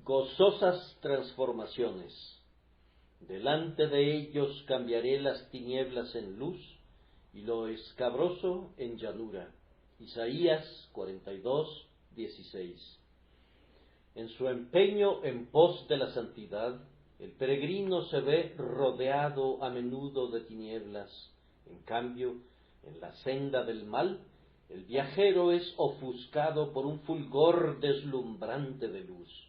Gozosas transformaciones. Delante de ellos cambiaré las tinieblas en luz y lo escabroso en llanura. Isaías 42, 16. En su empeño en pos de la santidad, el peregrino se ve rodeado a menudo de tinieblas. En cambio, en la senda del mal, el viajero es ofuscado por un fulgor deslumbrante de luz.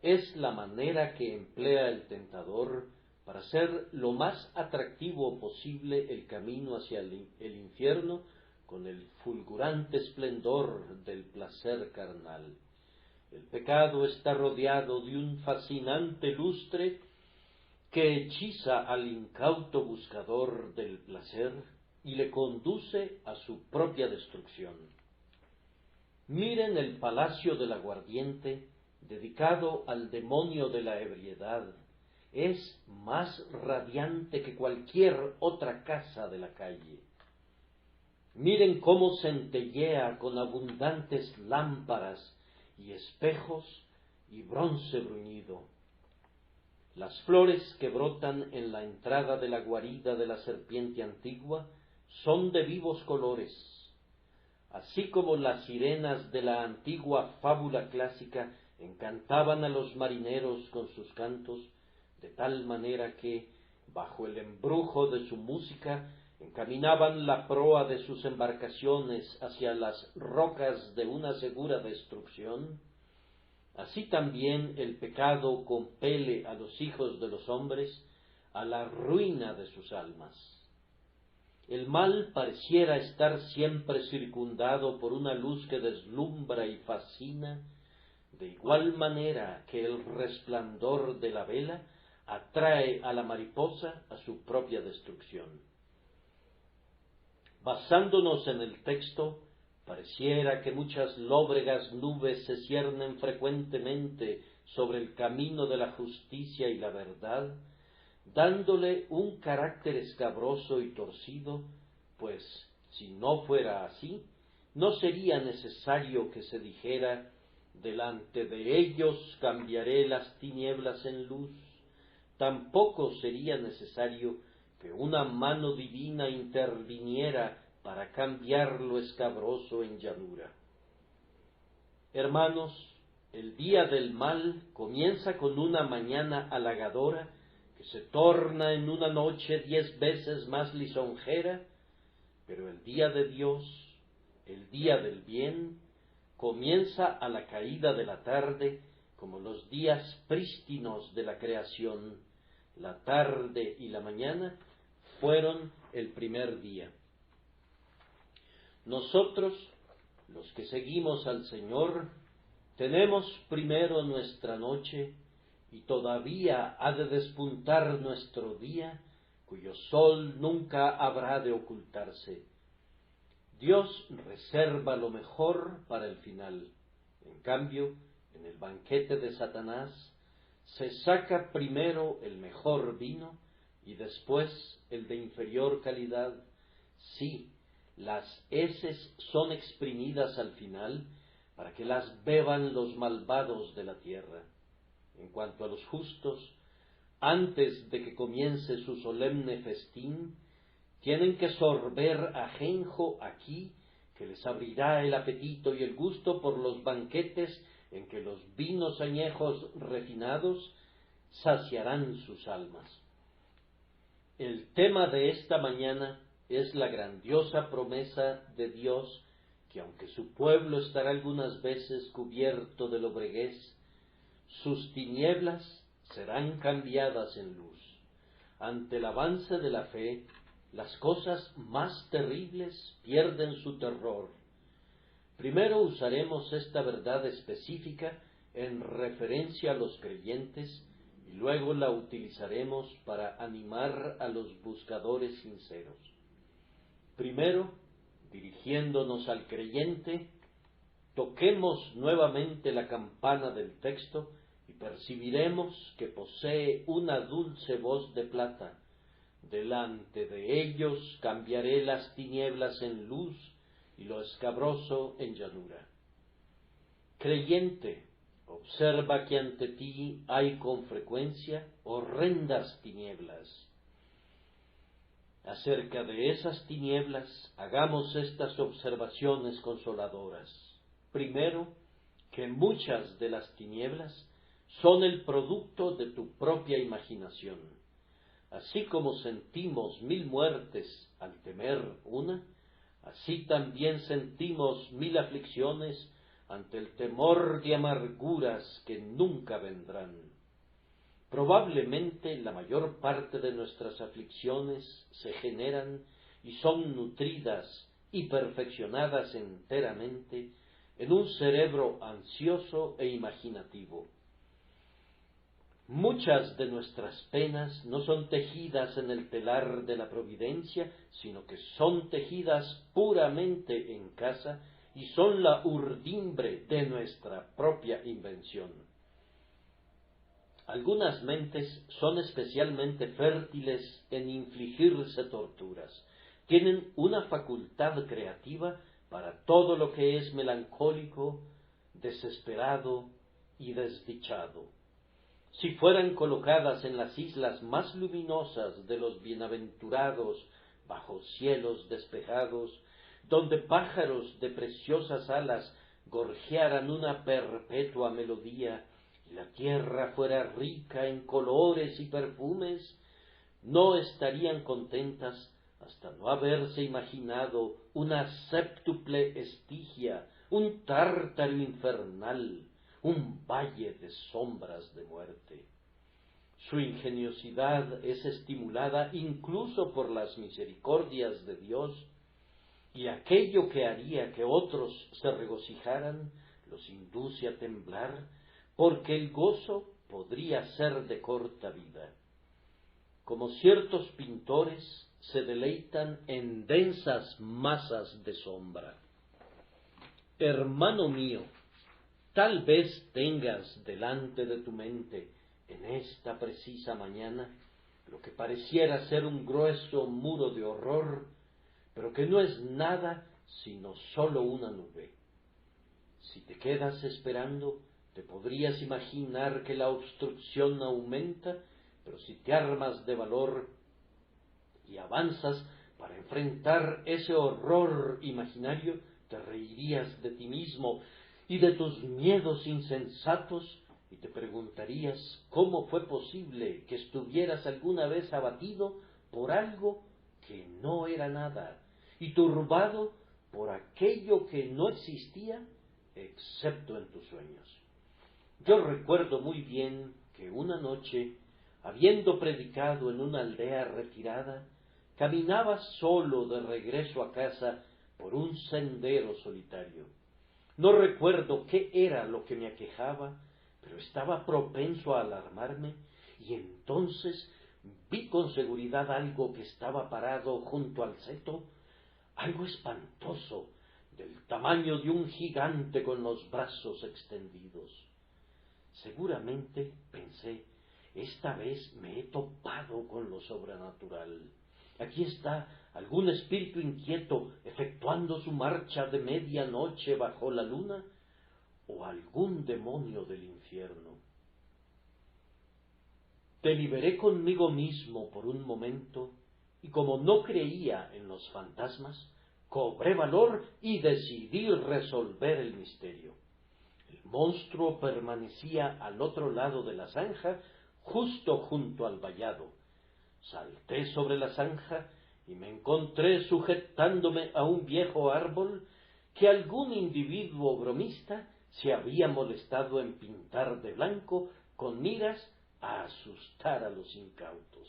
Es la manera que emplea el tentador para hacer lo más atractivo posible el camino hacia el infierno con el fulgurante esplendor del placer carnal. El pecado está rodeado de un fascinante lustre que hechiza al incauto buscador del placer y le conduce a su propia destrucción. Miren el palacio del aguardiente, dedicado al demonio de la ebriedad. Es más radiante que cualquier otra casa de la calle. Miren cómo centellea con abundantes lámparas y espejos y bronce bruñido. Las flores que brotan en la entrada de la guarida de la serpiente antigua son de vivos colores, así como las sirenas de la antigua fábula clásica encantaban a los marineros con sus cantos, de tal manera que, bajo el embrujo de su música, encaminaban la proa de sus embarcaciones hacia las rocas de una segura destrucción. Así también el pecado compele a los hijos de los hombres a la ruina de sus almas. El mal pareciera estar siempre circundado por una luz que deslumbra y fascina, de igual manera que el resplandor de la vela atrae a la mariposa a su propia destrucción. Basándonos en el texto, pareciera que muchas lóbregas nubes se ciernen frecuentemente sobre el camino de la justicia y la verdad, dándole un carácter escabroso y torcido, pues, si no fuera así, no sería necesario que se dijera: delante de ellos cambiaré las tinieblas en luz. Tampoco sería necesario que una mano divina interviniera para cambiar lo escabroso en llanura. Hermanos, el día del mal comienza con una mañana halagadora que se torna en una noche 10 veces más lisonjera, pero el día de Dios, el día del bien, comienza a la caída de la tarde, como los días prístinos de la creación. La tarde y la mañana fueron el primer día. Nosotros, los que seguimos al Señor, tenemos primero nuestra noche, y todavía ha de despuntar nuestro día, cuyo sol nunca habrá de ocultarse. Dios reserva lo mejor para el final. En cambio, en el banquete de Satanás, se saca primero el mejor vino y después el de inferior calidad. Sí, las heces son exprimidas al final para que las beban los malvados de la tierra. En cuanto a los justos, antes de que comience su solemne festín, tienen que sorber ajenjo aquí, que les abrirá el apetito y el gusto por los banquetes en que los vinos añejos refinados saciarán sus almas. El tema de esta mañana es la grandiosa promesa de Dios, que aunque su pueblo estará algunas veces cubierto de lobreguez, sus tinieblas serán cambiadas en luz. Ante el avance de la fe, las cosas más terribles pierden su terror. Primero usaremos esta verdad específica en referencia a los creyentes y luego la utilizaremos para animar a los buscadores sinceros. Primero, dirigiéndonos al creyente, toquemos nuevamente la campana del texto y percibiremos que posee una dulce voz de plata. Delante de ellos cambiaré las tinieblas en luz y lo escabroso en llanura. Creyente, Observa que ante ti hay con frecuencia horrendas tinieblas. Acerca de esas tinieblas, hagamos estas observaciones consoladoras. Primero, que muchas de las tinieblas son el producto de tu propia imaginación. Así como sentimos 1000 muertes al temer una, así también sentimos 1000 aflicciones ante el temor de amarguras que nunca vendrán. Probablemente la mayor parte de nuestras aflicciones se generan y son nutridas y perfeccionadas enteramente en un cerebro ansioso e imaginativo. Muchas de nuestras penas no son tejidas en el telar de la providencia, sino que son tejidas puramente en casa y son la urdimbre de nuestra propia invención. Algunas mentes son especialmente fértiles en infligirse torturas. Tienen una facultad creativa para todo lo que es melancólico, desesperado y desdichado. Si fueran colocadas en las islas más luminosas de los bienaventurados, bajo cielos despejados, donde pájaros de preciosas alas gorjearan una perpetua melodía, y la tierra fuera rica en colores y perfumes, no estarían contentas hasta no haberse imaginado una séptuple Estigia, un Tártaro infernal, un valle de sombras de muerte. Su ingeniosidad es estimulada incluso por las misericordias de Dios, y aquello que haría que otros se regocijaran los induce a temblar, porque el gozo podría ser de corta vida. Como ciertos pintores se deleitan en densas masas de sombra. Hermano mío, tal vez tengas delante de tu mente en esta precisa mañana lo que pareciera ser un grueso muro de horror, pero que no es nada sino sólo una nube. Si te quedas esperando, te podrías imaginar que la obstrucción aumenta, pero si te armas de valor y avanzas para enfrentar ese horror imaginario, te reirías de ti mismo y de tus miedos insensatos, y te preguntarías cómo fue posible que estuvieras alguna vez abatido por algo que no era nada, y turbado por aquello que no existía, excepto en tus sueños. Yo recuerdo muy bien que una noche, habiendo predicado en una aldea retirada, caminaba solo de regreso a casa por un sendero solitario. No recuerdo qué era lo que me aquejaba, pero estaba propenso a alarmarme, y entonces vi con seguridad algo que estaba parado junto al seto, algo espantoso, del tamaño de un gigante con los brazos extendidos. Seguramente, pensé, esta vez me he topado con lo sobrenatural. Aquí está algún espíritu inquieto efectuando su marcha de media noche bajo la luna, o algún demonio del infierno. Deliberé conmigo mismo por un momento, y como no creía en los fantasmas, cobré valor y decidí resolver el misterio. El monstruo permanecía al otro lado de la zanja, justo junto al vallado. Salté sobre la zanja y me encontré sujetándome a un viejo árbol que algún individuo bromista se había molestado en pintar de blanco con miras a asustar a los incautos.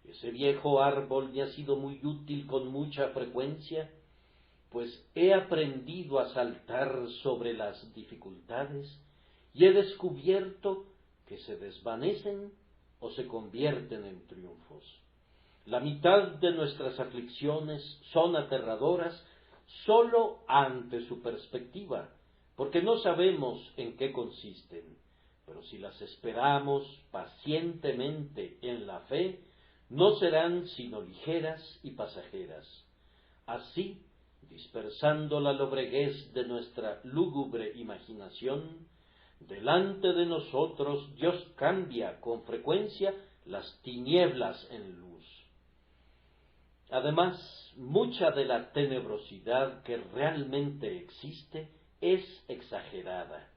Ese viejo árbol me ha sido muy útil con mucha frecuencia, pues he aprendido a saltar sobre las dificultades y he descubierto que se desvanecen o se convierten en triunfos. La mitad de nuestras aflicciones son aterradoras sólo ante su perspectiva, porque no sabemos en qué consisten, pero si las esperamos pacientemente en la fe, no serán sino ligeras y pasajeras. Así, dispersando la lobreguez de nuestra lúgubre imaginación, Delante de nosotros Dios cambia con frecuencia las tinieblas en luz. Además, mucha de la tenebrosidad que realmente existe es exagerada.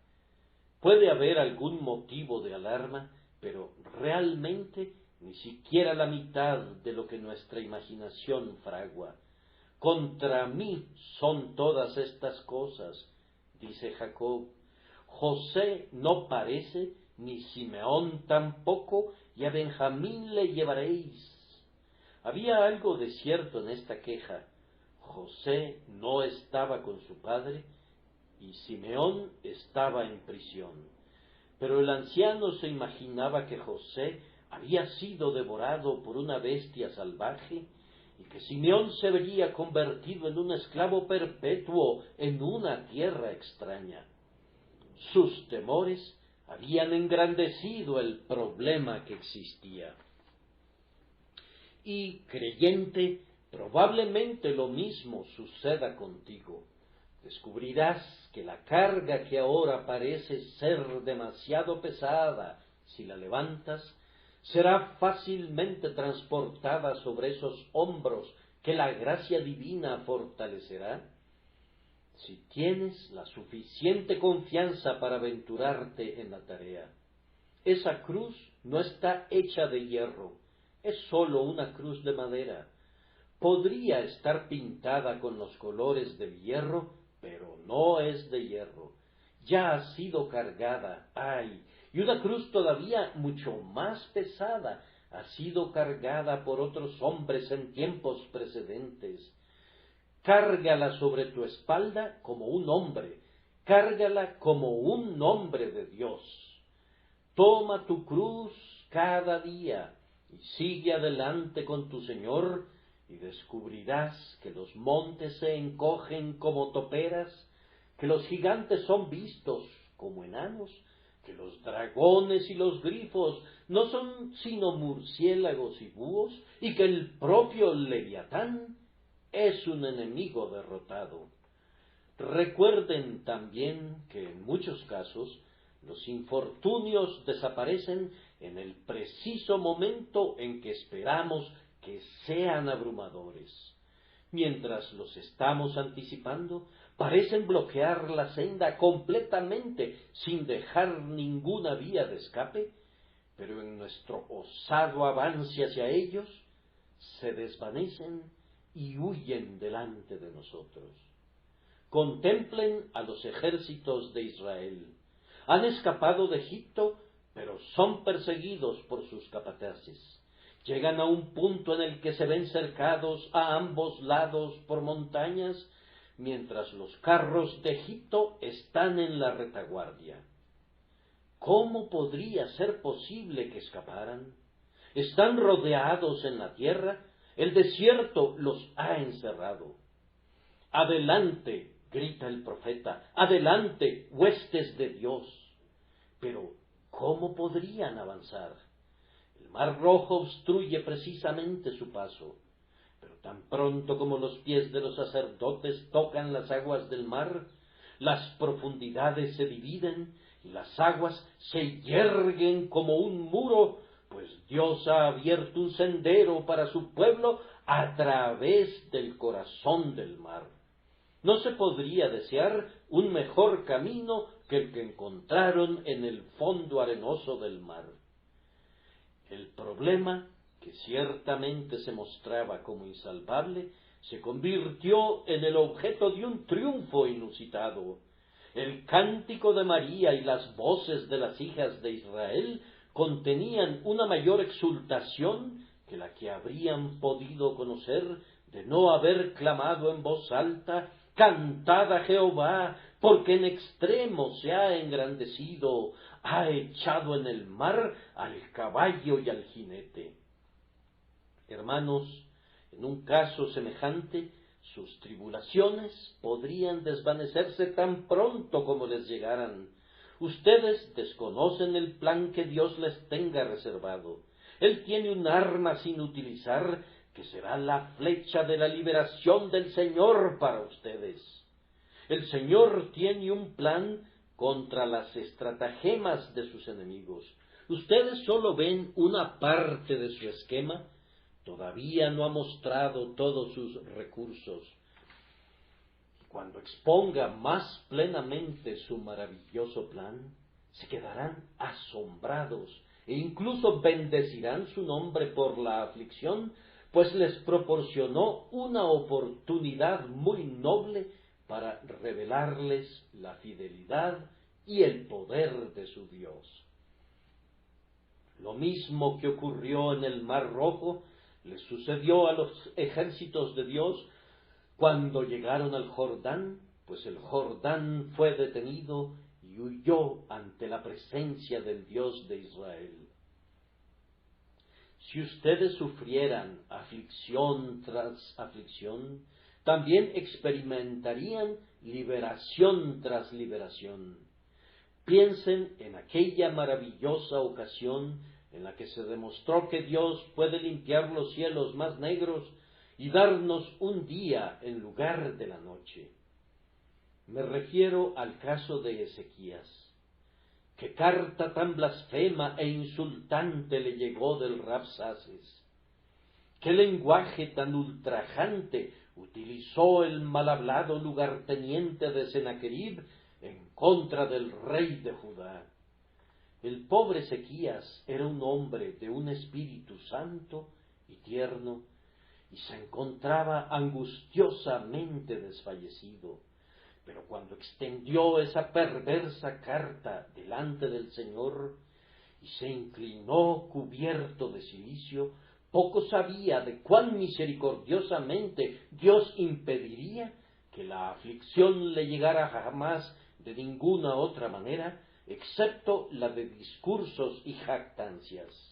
Puede haber algún motivo de alarma, pero realmente ni siquiera la mitad de lo que nuestra imaginación fragua. Contra mí son todas estas cosas, dice Jacob. José no parece, ni Simeón tampoco, y a Benjamín le llevaréis. Había algo de cierto en esta queja. José no estaba con su padre y Simeón estaba en prisión. Pero el anciano se imaginaba que José había sido devorado por una bestia salvaje y que Simeón se vería convertido en un esclavo perpetuo en una tierra extraña. Sus temores habían engrandecido el problema que existía. Y, creyente, probablemente lo mismo suceda contigo. Descubrirás que la carga que ahora parece ser demasiado pesada, si la levantas, será fácilmente transportada sobre esos hombros que la gracia divina fortalecerá. Si tienes la suficiente confianza para aventurarte en la tarea. Esa cruz no está hecha de hierro, es sólo una cruz de madera. Podría estar pintada con los colores del hierro, pero no es de hierro. Ya ha sido cargada, y una cruz todavía mucho más pesada ha sido cargada por otros hombres en tiempos precedentes. Cárgala sobre tu espalda como un hombre, cárgala como un hombre de Dios. Toma tu cruz cada día y sigue adelante con tu Señor, y descubrirás que los montes se encogen como toperas, que los gigantes son vistos como enanos, que los dragones y los grifos no son sino murciélagos y búhos, y que el propio Leviatán es un enemigo derrotado. Recuerden también que en muchos casos los infortunios desaparecen en el preciso momento en que esperamos que sean abrumadores. Mientras los estamos anticipando, parecen bloquear la senda completamente sin dejar ninguna vía de escape, pero en nuestro osado avance hacia ellos, se desvanecen y huyen delante de nosotros. Contemplen a los ejércitos de Israel. Han escapado de Egipto, pero son perseguidos por sus capataces. Llegan a un punto en el que se ven cercados a ambos lados por montañas, mientras los carros de Egipto están en la retaguardia. ¿Cómo podría ser posible que escaparan? Están rodeados en la tierra, el desierto los ha encerrado. Adelante, grita el profeta, adelante, huestes de Dios. Pero, ¿cómo podrían avanzar? El mar Rojo obstruye precisamente su paso, pero tan pronto como los pies de los sacerdotes tocan las aguas del mar, las profundidades se dividen y las aguas se yerguen como un muro, pues Dios ha abierto un sendero para su pueblo a través del corazón del mar. No se podría desear un mejor camino que el que encontraron en el fondo arenoso del mar. El problema, que ciertamente se mostraba como insalvable, se convirtió en el objeto de un triunfo inusitado. El cántico de María y las voces de las hijas de Israel contenían una mayor exultación que la que habrían podido conocer de no haber clamado en voz alta: «Cantad a Jehová, porque en extremo se ha engrandecido, ha echado en el mar al caballo y al jinete». Hermanos, en un caso semejante, sus tribulaciones podrían desvanecerse tan pronto como les llegaran. Ustedes desconocen el plan que Dios les tenga reservado. Él tiene un arma sin utilizar, que será la flecha de la liberación del Señor para ustedes. El Señor tiene un plan contra las estratagemas de sus enemigos. Ustedes solo ven una parte de su esquema, todavía no ha mostrado todos sus recursos. Cuando exponga más plenamente su maravilloso plan, se quedarán asombrados e incluso bendecirán su nombre por la aflicción, pues les proporcionó una oportunidad muy noble para revelarles la fidelidad y el poder de su Dios. Lo mismo que ocurrió en el Mar Rojo, le sucedió a los ejércitos de Dios cuando llegaron al Jordán, pues el Jordán fue detenido y huyó ante la presencia del Dios de Israel. Si ustedes sufrieran aflicción tras aflicción, también experimentarían liberación tras liberación. Piensen en aquella maravillosa ocasión en la que se demostró que Dios puede limpiar los cielos más negros y darnos un día en lugar de la noche. Me refiero al caso de Ezequías. ¿Qué carta tan blasfema e insultante le llegó del Rabsaces? ¿Qué lenguaje tan ultrajante utilizó el mal hablado lugarteniente de Sennacherib en contra del rey de Judá? El pobre Ezequías era un hombre de un espíritu santo y tierno, y se encontraba angustiosamente desfallecido. Pero cuando extendió esa perversa carta delante del Señor y se inclinó cubierto de cilicio, poco sabía de cuán misericordiosamente Dios impediría que la aflicción le llegara jamás de ninguna otra manera, excepto la de discursos y jactancias.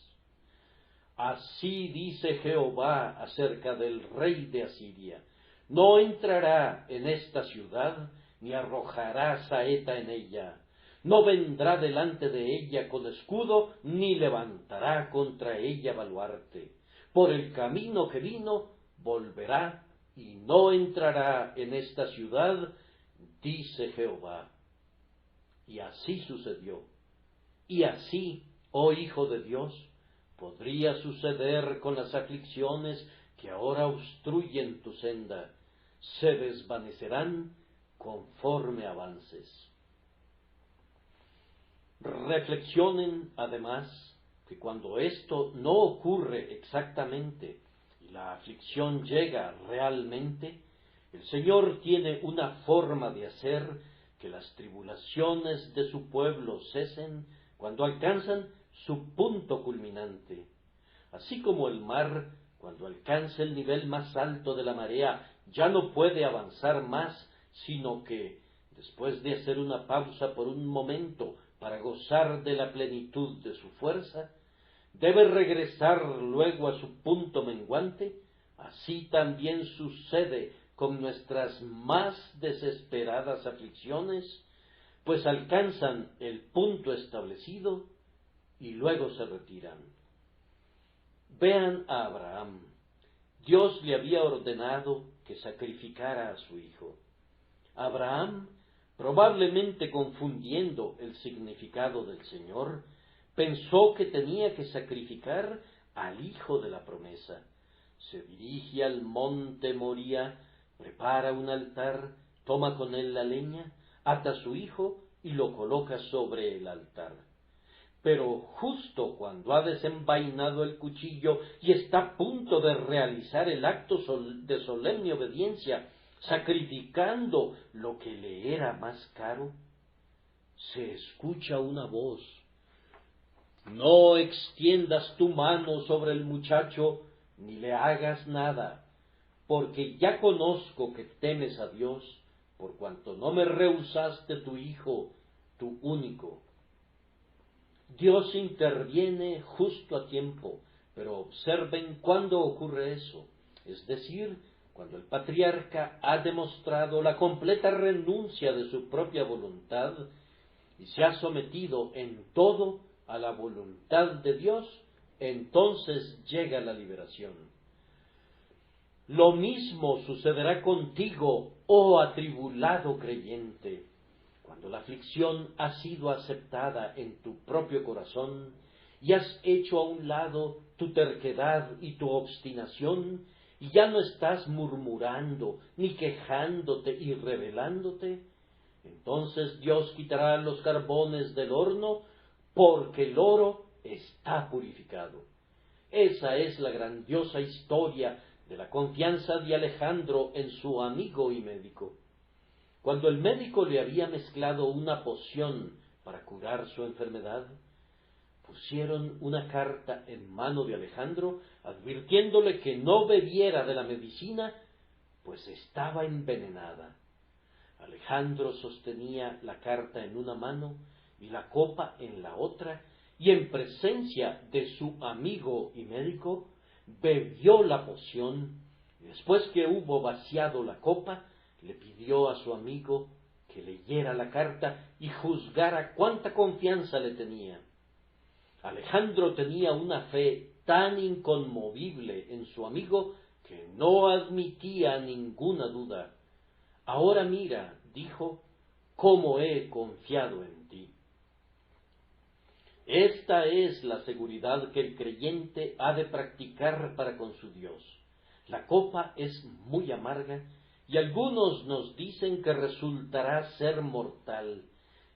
Así dice Jehová acerca del rey de Asiria: no entrará en esta ciudad, ni arrojará saeta en ella, no vendrá delante de ella con escudo, ni levantará contra ella baluarte. Por el camino que vino, volverá, y no entrará en esta ciudad, dice Jehová. Y así sucedió. Y así, oh Hijo de Dios, podría suceder con las aflicciones que ahora obstruyen tu senda. Se desvanecerán conforme avances. Reflexionen, además, que cuando esto no ocurre exactamente y la aflicción llega realmente, el Señor tiene una forma de hacer que las tribulaciones de su pueblo cesen cuando alcanzan su punto culminante. Así como el mar, cuando alcanza el nivel más alto de la marea, ya no puede avanzar más, sino que, después de hacer una pausa por un momento para gozar de la plenitud de su fuerza, debe regresar luego a su punto menguante. Así también sucede con nuestras más desesperadas aflicciones, pues alcanzan el punto establecido y luego se retiran. Vean a Abraham. Dios le había ordenado que sacrificara a su hijo. Abraham, probablemente confundiendo el significado del Señor, pensó que tenía que sacrificar al hijo de la promesa. Se dirige al monte Moría, prepara un altar, toma con él la leña, ata a su hijo y lo coloca sobre el altar. Pero justo cuando ha desenvainado el cuchillo y está a punto de realizar el acto de solemne obediencia, sacrificando lo que le era más caro, se escucha una voz: no extiendas tu mano sobre el muchacho, ni le hagas nada, porque ya conozco que temes a Dios, por cuanto no me rehusaste tu hijo, tu único. Dios interviene justo a tiempo, pero observen cuándo ocurre eso, es decir, cuando el patriarca ha demostrado la completa renuncia de su propia voluntad y se ha sometido en todo a la voluntad de Dios, entonces llega la liberación. Lo mismo sucederá contigo, oh atribulado creyente. Cuando la aflicción ha sido aceptada en tu propio corazón y has hecho a un lado tu terquedad y tu obstinación, y ya no estás murmurando, ni quejándote y rebelándote, entonces Dios quitará los carbones del horno, porque el oro está purificado. Esa es la grandiosa historia de la confianza de Alejandro en su amigo y médico. Cuando el médico le había mezclado una poción para curar su enfermedad, pusieron una carta en mano de Alejandro advirtiéndole que no bebiera de la medicina, pues estaba envenenada. Alejandro sostenía la carta en una mano y la copa en la otra, y en presencia de su amigo y médico bebió la poción, y después que hubo vaciado la copa, le pidió a su amigo que leyera la carta y juzgara cuánta confianza le tenía. Alejandro tenía una fe tan inconmovible en su amigo que no admitía ninguna duda. Ahora mira, dijo, cómo he confiado en ti. Esta es la seguridad que el creyente ha de practicar para con su Dios. La copa es muy amarga y algunos nos dicen que resultará ser mortal,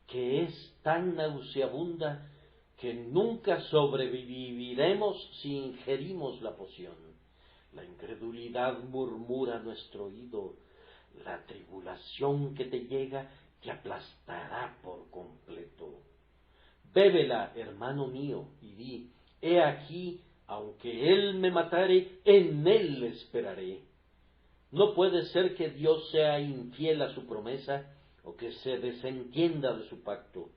que es tan nauseabunda que nunca sobreviviremos si ingerimos la poción. La incredulidad murmura a nuestro oído, la tribulación que te llega te aplastará por completo. Bébela, hermano mío, y di, he aquí, aunque él me matare, en él esperaré. No puede ser que Dios sea infiel a su promesa, o que se desentienda de su pacto.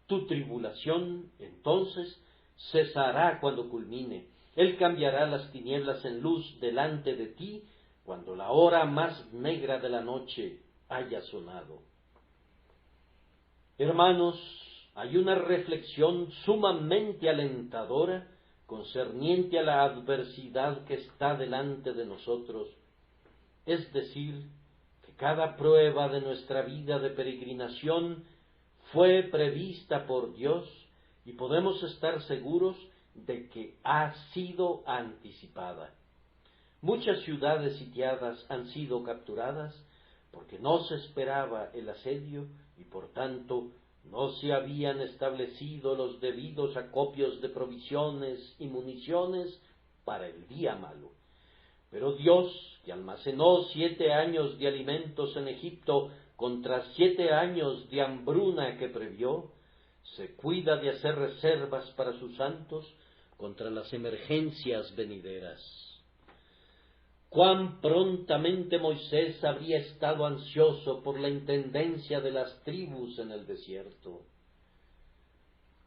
Tu tribulación, entonces, cesará cuando culmine. Él cambiará las tinieblas en luz delante de ti, cuando la hora más negra de la noche haya sonado. Hermanos, hay una reflexión sumamente alentadora concerniente a la adversidad que está delante de nosotros, es decir, que cada prueba de nuestra vida de peregrinación fue prevista por Dios y podemos estar seguros de que ha sido anticipada. Muchas ciudades sitiadas han sido capturadas porque no se esperaba el asedio y por tanto no se habían establecido los debidos acopios de provisiones y municiones para el día malo. Pero Dios, que almacenó 7 años de alimentos en Egipto contra 7 años de hambruna que previó, se cuida de hacer reservas para sus santos contra las emergencias venideras. Cuán prontamente Moisés habría estado ansioso por la intendencia de las tribus en el desierto.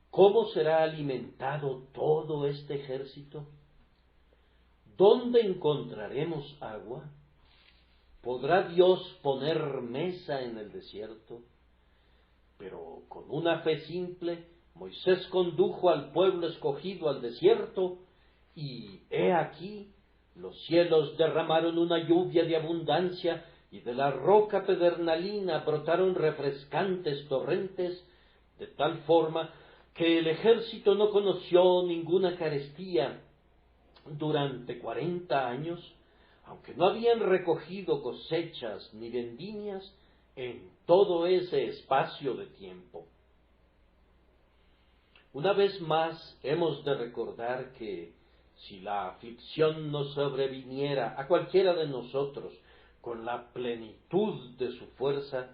¿Cómo será alimentado todo este ejército? ¿Dónde encontraremos agua? ¿Podrá Dios poner mesa en el desierto? Pero con una fe simple, Moisés condujo al pueblo escogido al desierto, y he aquí, los cielos derramaron una lluvia de abundancia, y de la roca pedernalina brotaron refrescantes torrentes, de tal forma que el ejército no conoció ninguna carestía durante 40 años, aunque no habían recogido cosechas ni vendimias en todo ese espacio de tiempo. Una vez más hemos de recordar que si la aflicción nos sobreviniera a cualquiera de nosotros con la plenitud de su fuerza,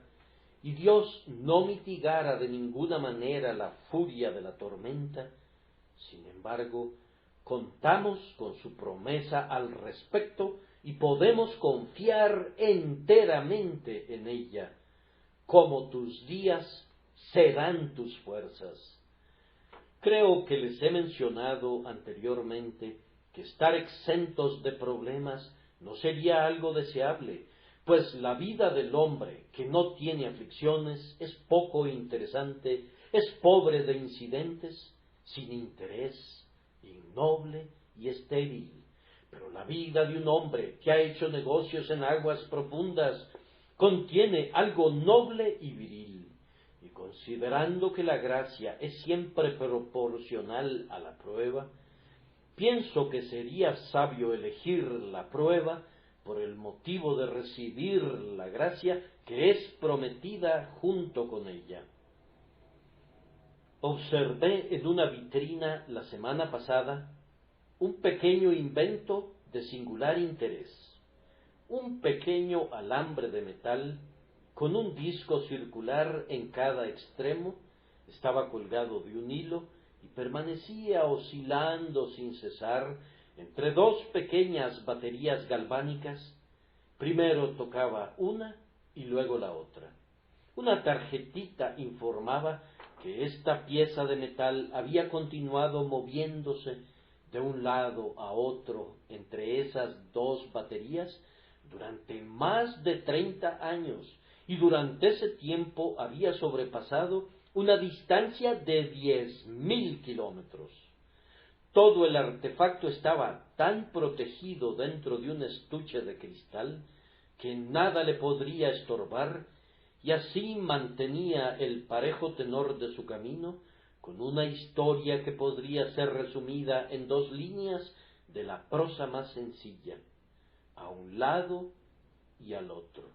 y Dios no mitigara de ninguna manera la furia de la tormenta, sin embargo, contamos con su promesa al respecto y podemos confiar enteramente en ella. Como tus días serán tus fuerzas. Creo que les he mencionado anteriormente que estar exentos de problemas no sería algo deseable, pues la vida del hombre que no tiene aflicciones es poco interesante, es pobre de incidentes, sin interés, innoble y estéril. Pero la vida de un hombre que ha hecho negocios en aguas profundas contiene algo noble y viril, considerando que la gracia es siempre proporcional a la prueba, pienso que sería sabio elegir la prueba por el motivo de recibir la gracia que es prometida junto con ella. Observé en una vitrina la semana pasada un pequeño invento de singular interés, un pequeño alambre de metal con un disco circular en cada extremo, estaba colgado de un hilo y permanecía oscilando sin cesar entre dos pequeñas baterías galvánicas. Primero tocaba una y luego la otra. Una tarjetita informaba que esta pieza de metal había continuado moviéndose de un lado a otro entre esas dos baterías durante más de 30 años, y durante ese tiempo había sobrepasado una distancia de 10.000 kilómetros. Todo el artefacto estaba tan protegido dentro de un estuche de cristal que nada le podría estorbar, y así mantenía el parejo tenor de su camino, con una historia que podría ser resumida en 2 líneas de la prosa más sencilla: a un lado y al otro,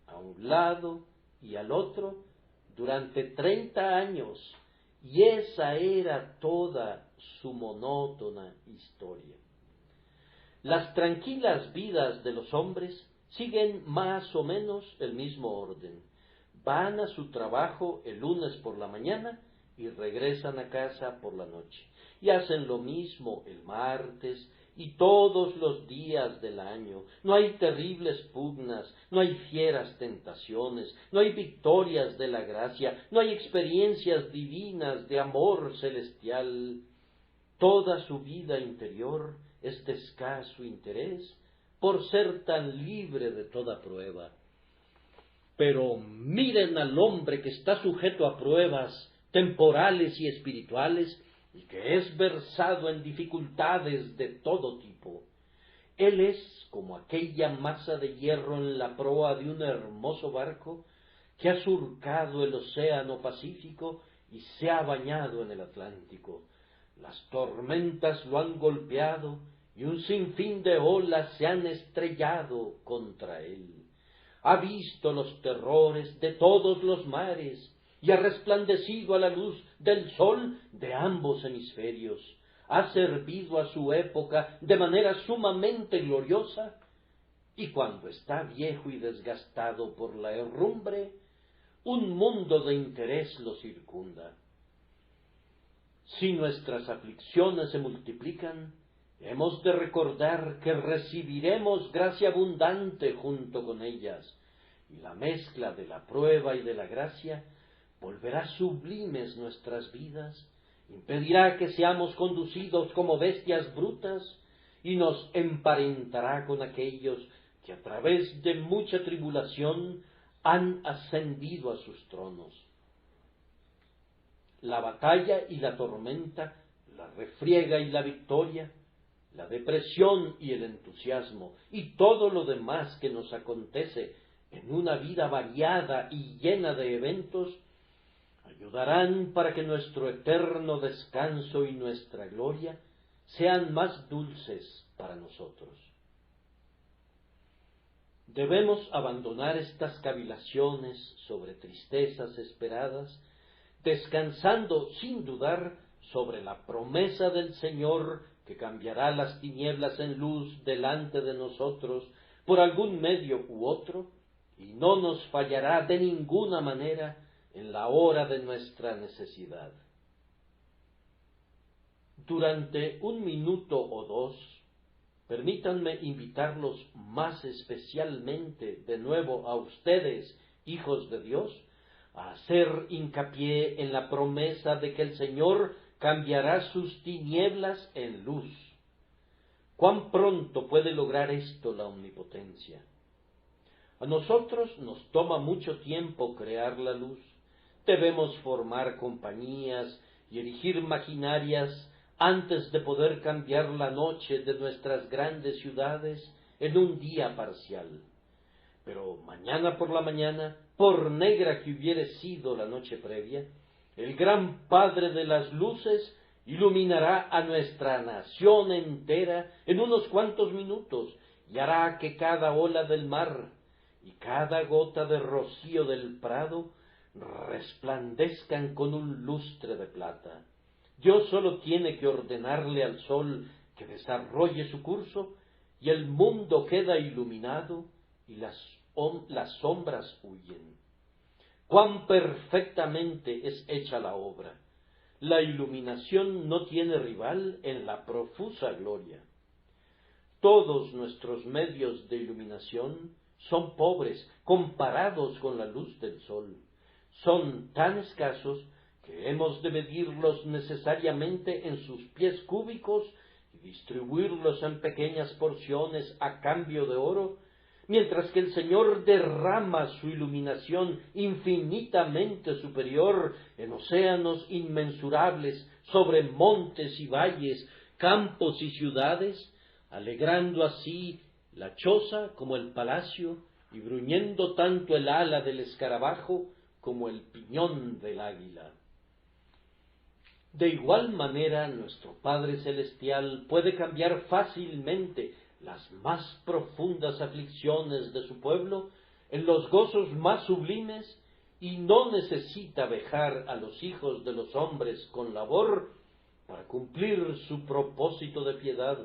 a un lado y al otro, durante 30 años, y esa era toda su monótona historia. Las tranquilas vidas de los hombres siguen más o menos el mismo orden. Van a su trabajo el lunes por la mañana y regresan a casa por la noche, y hacen lo mismo el martes y todos los días del año. No hay terribles pugnas, no hay fieras tentaciones, no hay victorias de la gracia, no hay experiencias divinas de amor celestial. Toda su vida interior es de escaso interés por ser tan libre de toda prueba. Pero miren al hombre que está sujeto a pruebas temporales y espirituales y que es versado en dificultades de todo tipo. Él es como aquella masa de hierro en la proa de un hermoso barco que ha surcado el océano Pacífico y se ha bañado en el Atlántico. Las tormentas lo han golpeado y un sinfín de olas se han estrellado contra él. Ha visto los terrores de todos los mares y ha resplandecido a la luz del sol de ambos hemisferios. Ha servido a su época de manera sumamente gloriosa, y cuando está viejo y desgastado por la herrumbre, un mundo de interés lo circunda. Si nuestras aflicciones se multiplican, hemos de recordar que recibiremos gracia abundante junto con ellas, y la mezcla de la prueba y de la gracia volverá sublimes nuestras vidas, impedirá que seamos conducidos como bestias brutas, y nos emparentará con aquellos que a través de mucha tribulación han ascendido a sus tronos. La batalla y la tormenta, la refriega y la victoria, la depresión y el entusiasmo, y todo lo demás que nos acontece en una vida variada y llena de eventos, ayudarán para que nuestro eterno descanso y nuestra gloria sean más dulces para nosotros. Debemos abandonar estas cavilaciones sobre tristezas esperadas, descansando sin dudar sobre la promesa del Señor que cambiará las tinieblas en luz delante de nosotros por algún medio u otro, y no nos fallará de ninguna manera en la hora de nuestra necesidad. Durante 1 minuto o 2, permítanme invitarlos más especialmente de nuevo a ustedes, hijos de Dios, a hacer hincapié en la promesa de que el Señor cambiará sus tinieblas en luz. ¿Cuán pronto puede lograr esto la omnipotencia? A nosotros nos toma mucho tiempo crear la luz. Debemos formar compañías y erigir maquinarias antes de poder cambiar la noche de nuestras grandes ciudades en un día parcial. Pero mañana por la mañana, por negra que hubiere sido la noche previa, el gran Padre de las luces iluminará a nuestra nación entera en unos cuantos minutos y hará que cada ola del mar y cada gota de rocío del prado resplandezcan con un lustre de plata. Dios sólo tiene que ordenarle al sol que desarrolle su curso y el mundo queda iluminado y las sombras huyen. Cuán perfectamente es hecha la obra. La iluminación no tiene rival en la profusa gloria. Todos nuestros medios de iluminación son pobres comparados con la luz del sol. Son tan escasos que hemos de medirlos necesariamente en sus pies cúbicos y distribuirlos en pequeñas porciones a cambio de oro, mientras que el Señor derrama su iluminación infinitamente superior en océanos inmensurables, sobre montes y valles, campos y ciudades, alegrando así la choza como el palacio, y bruñendo tanto el ala del escarabajo como el piñón del águila. De igual manera, nuestro Padre Celestial puede cambiar fácilmente las más profundas aflicciones de su pueblo en los gozos más sublimes, y no necesita vejar a los hijos de los hombres con labor para cumplir su propósito de piedad.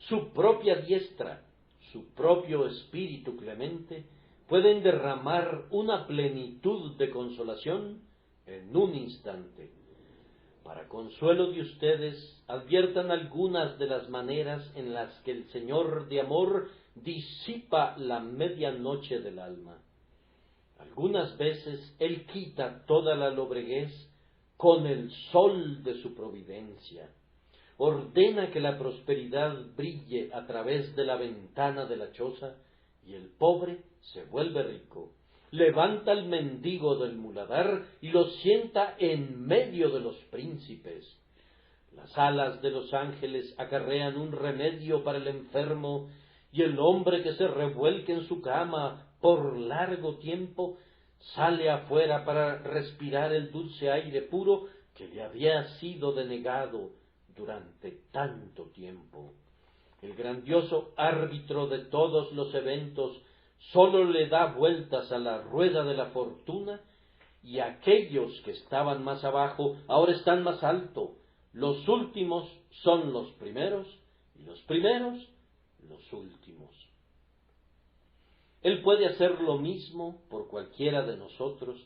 Su propia diestra, su propio espíritu clemente, pueden derramar una plenitud de consolación en un instante. Para consuelo de ustedes, adviertan algunas de las maneras en las que el Señor de amor disipa la medianoche del alma. Algunas veces Él quita toda la lobreguez con el sol de su providencia. Ordena que la prosperidad brille a través de la ventana de la choza, y el pobre se vuelve rico. Levanta al mendigo del muladar y lo sienta en medio de los príncipes. Las alas de los ángeles acarrean un remedio para el enfermo, y el hombre que se revuelque en su cama por largo tiempo sale afuera para respirar el dulce aire puro que le había sido denegado durante tanto tiempo. El grandioso árbitro de todos los eventos sólo le da vueltas a la rueda de la fortuna, y aquellos que estaban más abajo ahora están más alto. Los últimos son los primeros, y los primeros los últimos. Él puede hacer lo mismo por cualquiera de nosotros,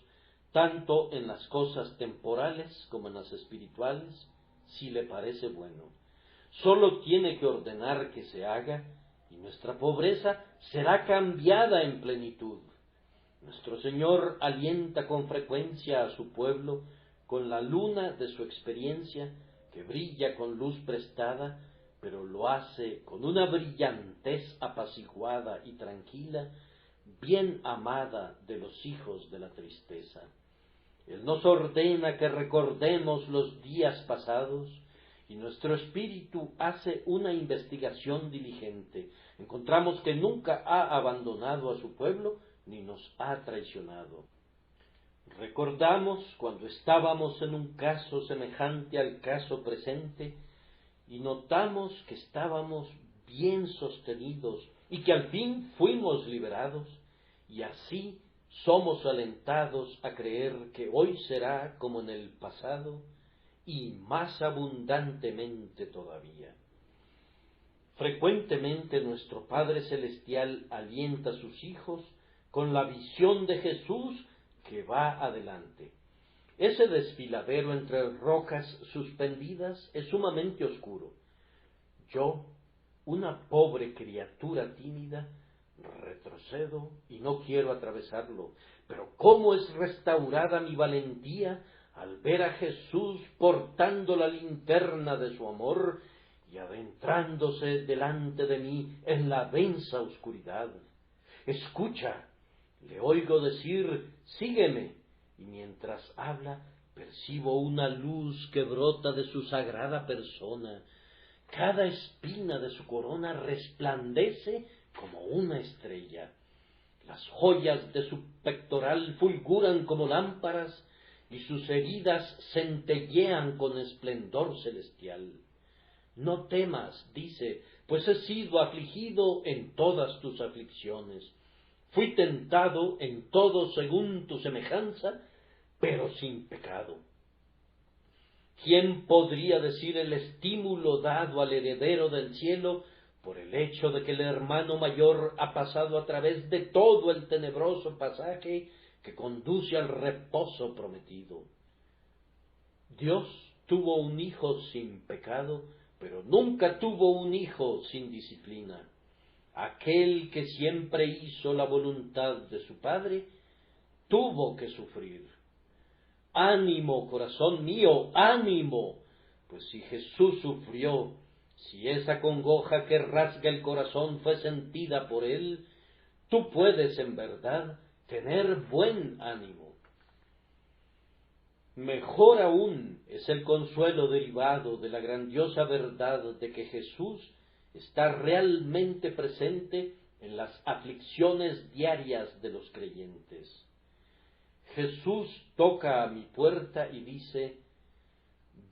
tanto en las cosas temporales como en las espirituales, si le parece bueno. Sólo tiene que ordenar que se haga, y nuestra pobreza será cambiada en plenitud. Nuestro Señor alienta con frecuencia a su pueblo con la luna de su experiencia, que brilla con luz prestada, pero lo hace con una brillantez apaciguada y tranquila, bien amada de los hijos de la tristeza. Él nos ordena que recordemos los días pasados, y nuestro espíritu hace una investigación diligente. Encontramos que nunca ha abandonado a su pueblo ni nos ha traicionado. Recordamos cuando estábamos en un caso semejante al caso presente, y notamos que estábamos bien sostenidos y que al fin fuimos liberados, y así somos alentados a creer que hoy será como en el pasado, y más abundantemente todavía. Frecuentemente nuestro Padre Celestial alienta a sus hijos con la visión de Jesús que va adelante. Ese desfiladero entre rocas suspendidas es sumamente oscuro. Yo, una pobre criatura tímida, retrocedo y no quiero atravesarlo, pero cómo es restaurada mi valentía al ver a Jesús portando la linterna de su amor y adentrándose delante de mí en la densa oscuridad. Escucha, le oigo decir, sígueme, y mientras habla percibo una luz que brota de su sagrada persona. Cada espina de su corona resplandece como una estrella. Las joyas de su pectoral fulguran como lámparas, y sus heridas centellean con esplendor celestial. No temas, dice, pues he sido afligido en todas tus aflicciones. Fui tentado en todo según tu semejanza, pero sin pecado. ¿Quién podría decir el estímulo dado al heredero del cielo por el hecho de que el hermano mayor ha pasado a través de todo el tenebroso pasaje que conduce al reposo prometido? Dios tuvo un hijo sin pecado, pero nunca tuvo un hijo sin disciplina. Aquel que siempre hizo la voluntad de su Padre, tuvo que sufrir. Ánimo, corazón mío, ánimo, pues si Jesús sufrió, si esa congoja que rasga el corazón fue sentida por él, tú puedes en verdad tener buen ánimo. Mejor aún es el consuelo derivado de la grandiosa verdad de que Jesús está realmente presente en las aflicciones diarias de los creyentes. Jesús toca a mi puerta y dice: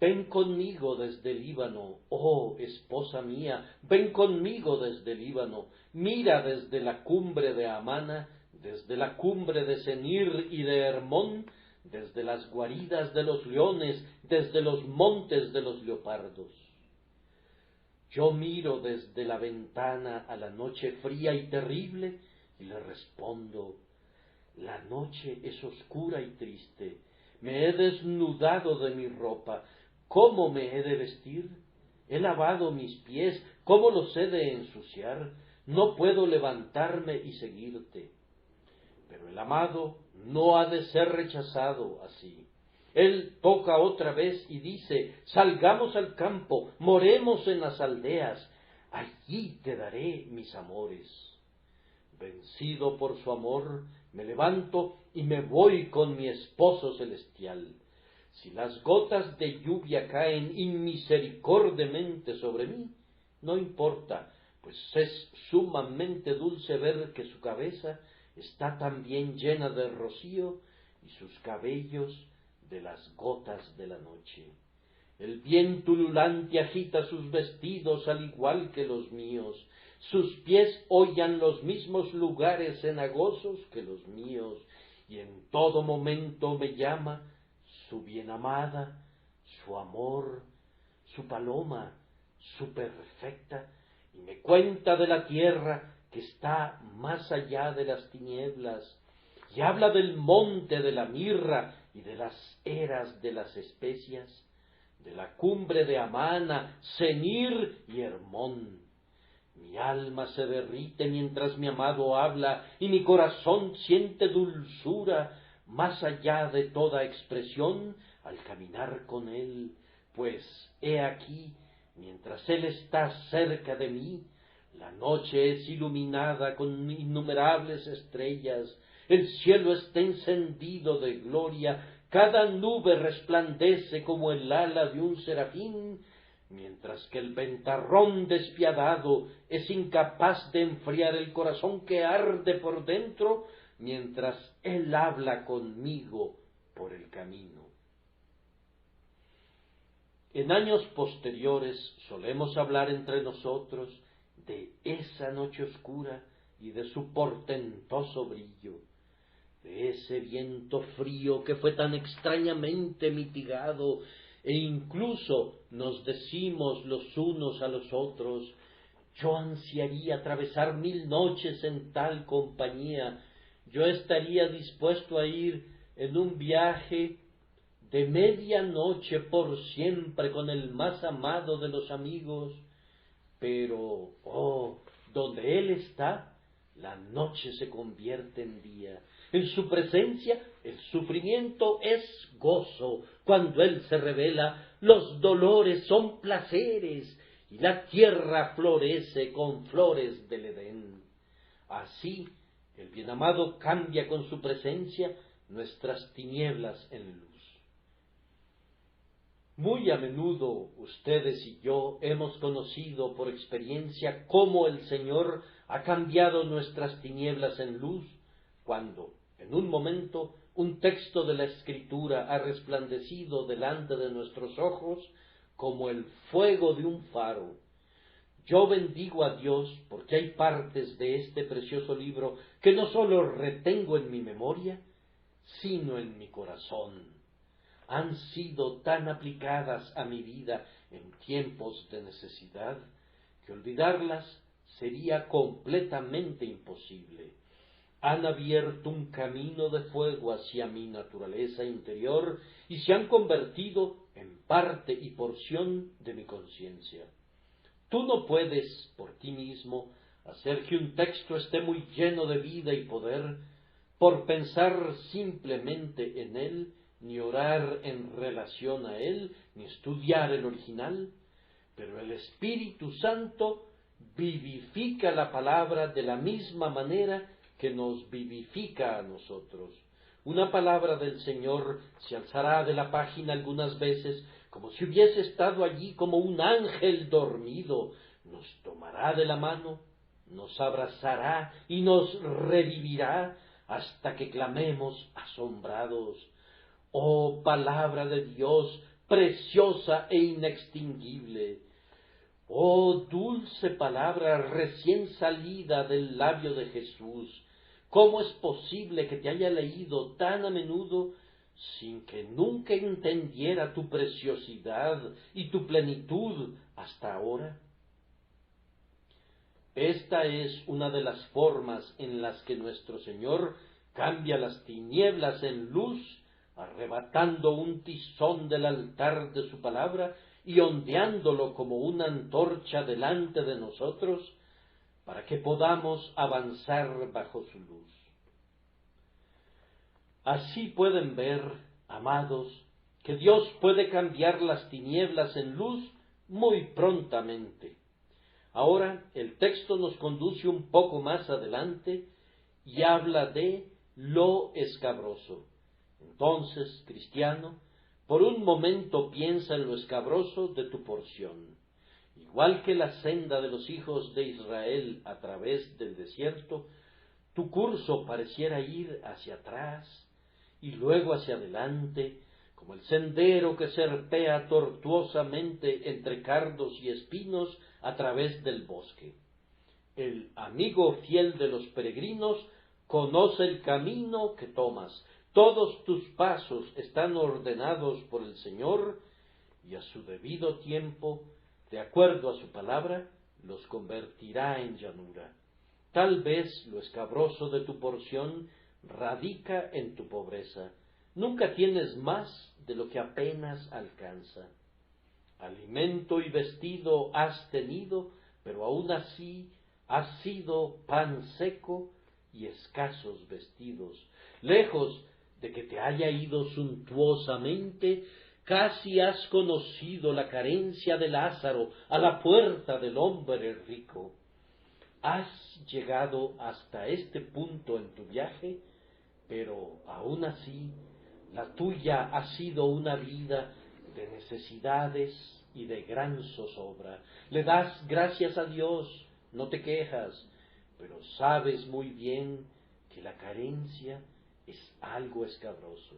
ven conmigo desde el Líbano, oh esposa mía, ven conmigo desde el Líbano, mira desde la cumbre de Amana, desde la cumbre de Senir y de Hermón, desde las guaridas de los leones, desde los montes de los leopardos. Yo miro desde la ventana a la noche fría y terrible y le respondo: la noche es oscura y triste, me he desnudado de mi ropa, ¿cómo me he de vestir? He lavado mis pies, ¿cómo los he de ensuciar? No puedo levantarme y seguirte. Pero el amado no ha de ser rechazado así. Él toca otra vez y dice: salgamos al campo, moremos en las aldeas, allí te daré mis amores. Vencido por su amor, me levanto y me voy con mi esposo celestial. Si las gotas de lluvia caen inmisericordiamente sobre mí, no importa, pues es sumamente dulce ver que su cabeza está también llena de rocío y sus cabellos de las gotas de la noche. El viento ululante agita sus vestidos al igual que los míos, sus pies hollan los mismos lugares cenagosos que los míos, y en todo momento me llama su bienamada, su amor, su paloma, su perfecta, y me cuenta de la tierra que está más allá de las tinieblas, y habla del monte de la mirra y de las eras de las especias, de la cumbre de Amana, Senir y Hermón. Mi alma se derrite mientras mi amado habla, y mi corazón siente dulzura más allá de toda expresión al caminar con él, pues he aquí, mientras él está cerca de mí, la noche es iluminada con innumerables estrellas, el cielo está encendido de gloria, cada nube resplandece como el ala de un serafín, mientras que el ventarrón despiadado es incapaz de enfriar el corazón que arde por dentro, mientras él habla conmigo por el camino. En años posteriores solemos hablar entre nosotros de esa noche oscura y de su portentoso brillo, de ese viento frío que fue tan extrañamente mitigado, e incluso nos decimos los unos a los otros: yo ansiaría atravesar 1000 noches en tal compañía, yo estaría dispuesto a ir en un viaje de media noche por siempre con el más amado de los amigos, pero, oh, donde él está, la noche se convierte en día. En su presencia, el sufrimiento es gozo. Cuando él se revela, los dolores son placeres, y la tierra florece con flores del Edén. Así, el bienamado cambia con su presencia nuestras tinieblas en luz. Muy a menudo ustedes y yo hemos conocido por experiencia cómo el Señor ha cambiado nuestras tinieblas en luz, cuando, en un momento, un texto de la Escritura ha resplandecido delante de nuestros ojos como el fuego de un faro. Yo bendigo a Dios porque hay partes de este precioso libro que no sólo retengo en mi memoria, sino en mi corazón. Han sido tan aplicadas a mi vida en tiempos de necesidad que olvidarlas sería completamente imposible. Han abierto un camino de fuego hacia mi naturaleza interior y se han convertido en parte y porción de mi conciencia. Tú no puedes, por ti mismo, hacer que un texto esté muy lleno de vida y poder por pensar simplemente en él, ni orar en relación a él, ni estudiar el original, pero el Espíritu Santo vivifica la palabra de la misma manera que nos vivifica a nosotros. Una palabra del Señor se alzará de la página algunas veces como si hubiese estado allí como un ángel dormido, nos tomará de la mano, nos abrazará y nos revivirá hasta que clamemos asombrados: oh palabra de Dios, preciosa e inextinguible, oh dulce palabra recién salida del labio de Jesús, ¿cómo es posible que te haya leído tan a menudo sin que nunca entendiera tu preciosidad y tu plenitud hasta ahora? Esta es una de las formas en las que nuestro Señor cambia las tinieblas en luz, arrebatando un tizón del altar de su palabra y ondeándolo como una antorcha delante de nosotros, para que podamos avanzar bajo su luz. Así pueden ver, amados, que Dios puede cambiar las tinieblas en luz muy prontamente. Ahora el texto nos conduce un poco más adelante y habla de lo escabroso. Entonces, cristiano, por un momento piensa en lo escabroso de tu porción. Igual que la senda de los hijos de Israel a través del desierto, tu curso pareciera ir hacia atrás y luego hacia adelante, como el sendero que serpea tortuosamente entre cardos y espinos a través del bosque. El amigo fiel de los peregrinos conoce el camino que tomas. Todos tus pasos están ordenados por el Señor y a su debido tiempo, de acuerdo a su palabra, los convertirá en llanura. Tal vez lo escabroso de tu porción radica en tu pobreza. Nunca tienes más de lo que apenas alcanza. Alimento y vestido has tenido, pero aún así has sido pan seco y escasos vestidos. Lejos de que te haya ido suntuosamente, casi has conocido la carencia de Lázaro a la puerta del hombre rico. Has llegado hasta este punto en tu viaje, pero aún así la tuya ha sido una vida de necesidades y de gran zozobra. Le das gracias a Dios, no te quejas, pero sabes muy bien que la carencia es algo escabroso.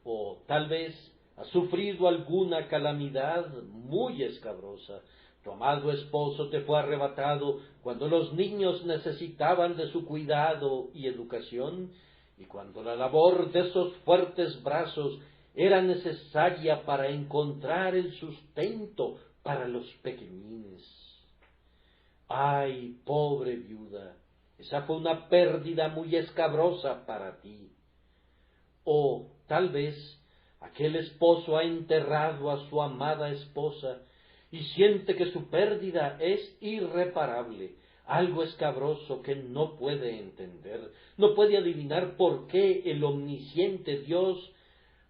O tal vez has sufrido alguna calamidad muy escabrosa. Tu amado esposo te fue arrebatado cuando los niños necesitaban de su cuidado y educación, y cuando la labor de esos fuertes brazos era necesaria para encontrar el sustento para los pequeñines. ¡Ay, pobre viuda! Esa fue una pérdida muy escabrosa para ti. O tal vez aquel esposo ha enterrado a su amada esposa y siente que su pérdida es irreparable, algo escabroso que no puede entender, no puede adivinar por qué el omnisciente Dios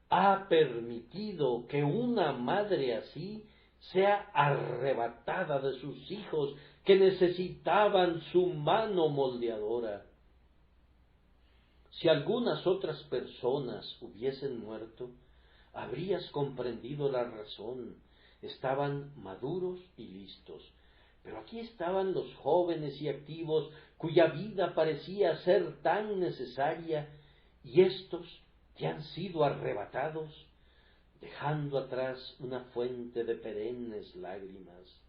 ha permitido que una madre así sea arrebatada de sus hijos que necesitaban su mano moldeadora. Si algunas otras personas hubiesen muerto, habrías comprendido la razón. Estaban maduros y listos. Pero aquí estaban los jóvenes y activos, cuya vida parecía ser tan necesaria, y éstos te han sido arrebatados, dejando atrás una fuente de perennes lágrimas.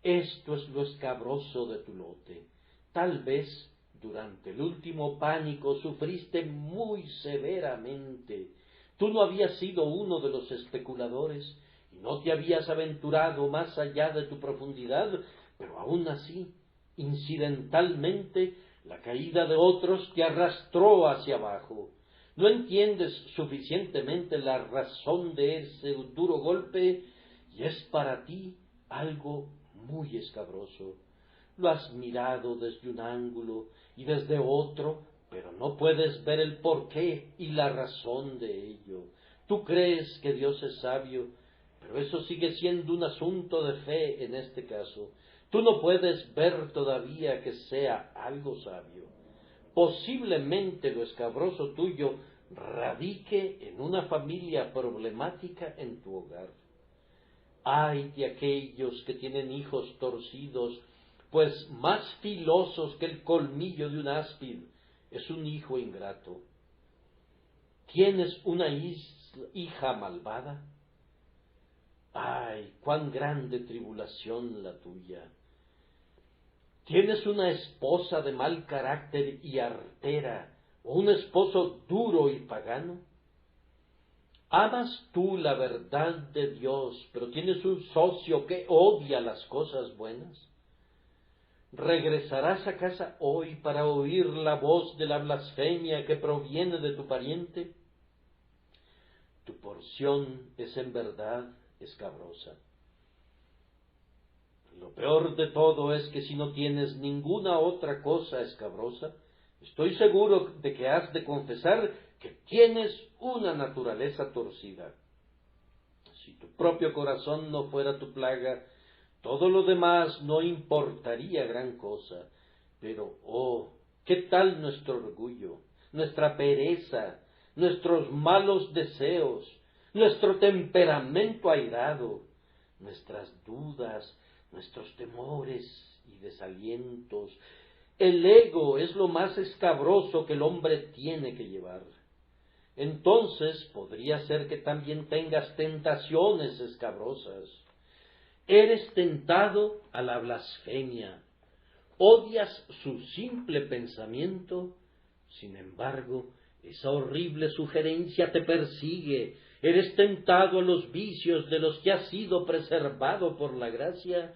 Esto es lo escabroso de tu lote. Tal vez durante el último pánico sufriste muy severamente. Tú no habías sido uno de los especuladores y no te habías aventurado más allá de tu profundidad, pero aún así, incidentalmente, la caída de otros te arrastró hacia abajo. No entiendes suficientemente la razón de ese duro golpe y es para ti algo muy escabroso. Lo has mirado desde un ángulo y desde otro, pero no puedes ver el porqué y la razón de ello. Tú crees que Dios es sabio, pero eso sigue siendo un asunto de fe en este caso. Tú no puedes ver todavía que sea algo sabio. Posiblemente lo escabroso tuyo radique en una familia problemática en tu hogar. Ay de aquellos que tienen hijos torcidos, pues más filosos que el colmillo de un áspid es un hijo ingrato. ¿Tienes una hija malvada? Ay, cuán grande tribulación la tuya. ¿Tienes una esposa de mal carácter y artera, o un esposo duro y pagano? ¿Amas tú la verdad de Dios, pero tienes un socio que odia las cosas buenas? ¿Regresarás a casa hoy para oír la voz de la blasfemia que proviene de tu pariente? Tu porción es en verdad escabrosa. Lo peor de todo es que si no tienes ninguna otra cosa escabrosa, estoy seguro de que has de confesar que tienes una naturaleza torcida. Si tu propio corazón no fuera tu plaga, todo lo demás no importaría gran cosa. Pero, oh, ¿qué tal nuestro orgullo, nuestra pereza, nuestros malos deseos, nuestro temperamento airado, nuestras dudas, nuestros temores y desalientos? El ego es lo más escabroso que el hombre tiene que llevar. Entonces podría ser que también tengas tentaciones escabrosas. Eres tentado a la blasfemia, odias su simple pensamiento, sin embargo, esa horrible sugerencia te persigue. Eres tentado a los vicios de los que has sido preservado por la gracia,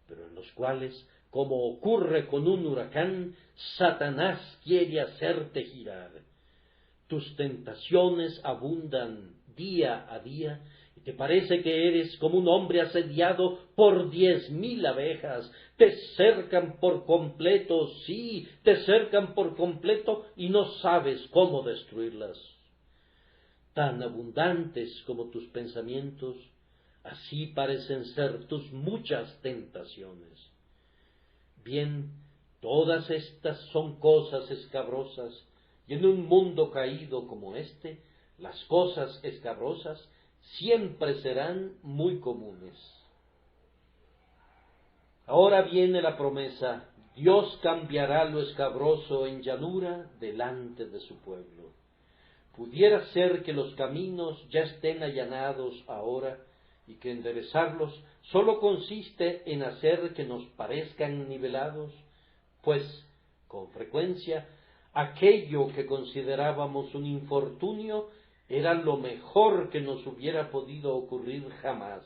pero en los cuales, como ocurre con un huracán, Satanás quiere hacerte girar. Tus tentaciones abundan día a día, y te parece que eres como un hombre asediado por 10,000 abejas. Te cercan por completo, sí, te cercan por completo, y no sabes cómo destruirlas. Tan abundantes como tus pensamientos, así parecen ser tus muchas tentaciones. Bien, todas estas son cosas escabrosas, y en un mundo caído como este, las cosas escabrosas siempre serán muy comunes. Ahora viene la promesa: Dios cambiará lo escabroso en llanura delante de su pueblo. Pudiera ser que los caminos ya estén allanados ahora y que enderezarlos sólo consiste en hacer que nos parezcan nivelados, pues, con frecuencia, aquello que considerábamos un infortunio era lo mejor que nos hubiera podido ocurrir jamás.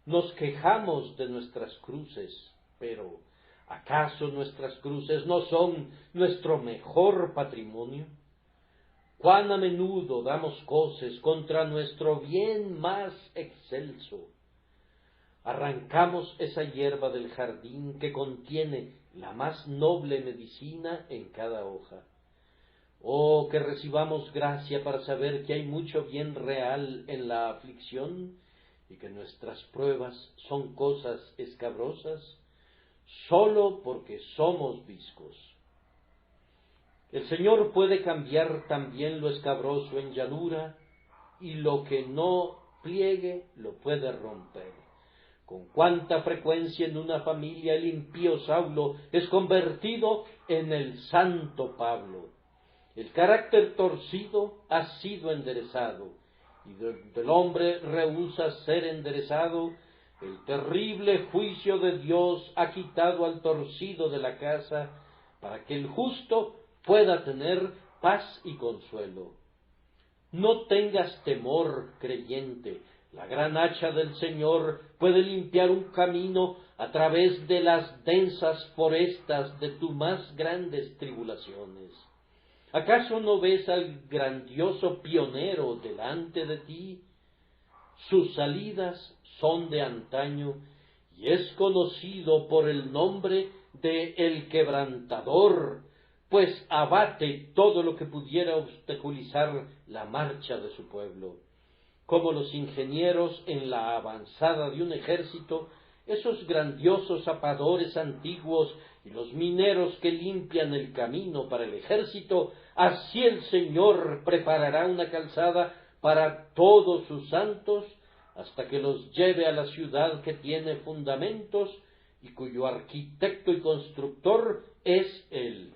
Nos quejamos de nuestras cruces, pero ¿acaso nuestras cruces no son nuestro mejor patrimonio? Cuán a menudo damos coces contra nuestro bien más excelso. Arrancamos esa hierba del jardín que contiene la más noble medicina en cada hoja. Oh, que recibamos gracia para saber que hay mucho bien real en la aflicción y que nuestras pruebas son cosas escabrosas sólo porque somos viscos. El Señor puede cambiar también lo escabroso en llanura, y lo que no pliegue lo puede romper. Con cuánta frecuencia en una familia el impío Saulo es convertido en el santo Pablo. El carácter torcido ha sido enderezado, y donde el hombre rehúsa ser enderezado, el terrible juicio de Dios ha quitado al torcido de la casa, para que el justo pueda tener paz y consuelo. No tengas temor, creyente. La gran hacha del Señor puede limpiar un camino a través de las densas forestas de tus más grandes tribulaciones. ¿Acaso no ves al grandioso pionero delante de ti? Sus salidas son de antaño y es conocido por el nombre de El Quebrantador, pues abate todo lo que pudiera obstaculizar la marcha de su pueblo. Como los ingenieros en la avanzada de un ejército, esos grandiosos zapadores antiguos y los mineros que limpian el camino para el ejército, así el Señor preparará una calzada para todos sus santos, hasta que los lleve a la ciudad que tiene fundamentos y cuyo arquitecto y constructor es Él.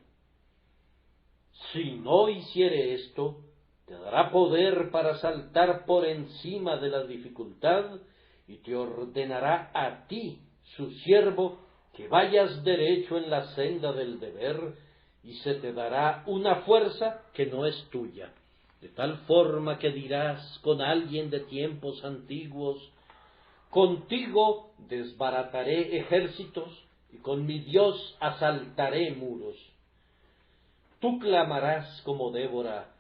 Si no hiciere esto, te dará poder para saltar por encima de la dificultad y te ordenará a ti, su siervo, que vayas derecho en la senda del deber, y se te dará una fuerza que no es tuya, de tal forma que dirás con alguien de tiempos antiguos: contigo desbarataré ejércitos y con mi Dios asaltaré muros. Tú clamarás como Débora: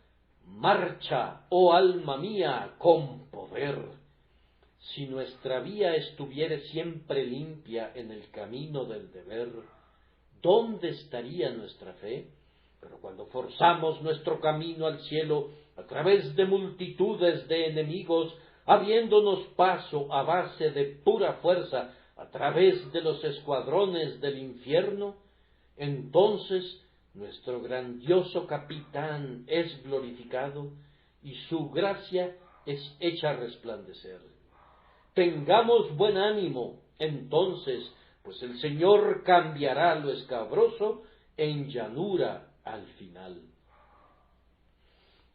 marcha, oh alma mía, con poder. Si nuestra vía estuviere siempre limpia en el camino del deber, ¿dónde estaría nuestra fe? Pero cuando forzamos nuestro camino al cielo a través de multitudes de enemigos, abriéndonos paso a base de pura fuerza a través de los escuadrones del infierno, entonces nuestro grandioso capitán es glorificado y su gracia es hecha resplandecer. Tengamos buen ánimo, entonces, pues el Señor cambiará lo escabroso en llanura al final.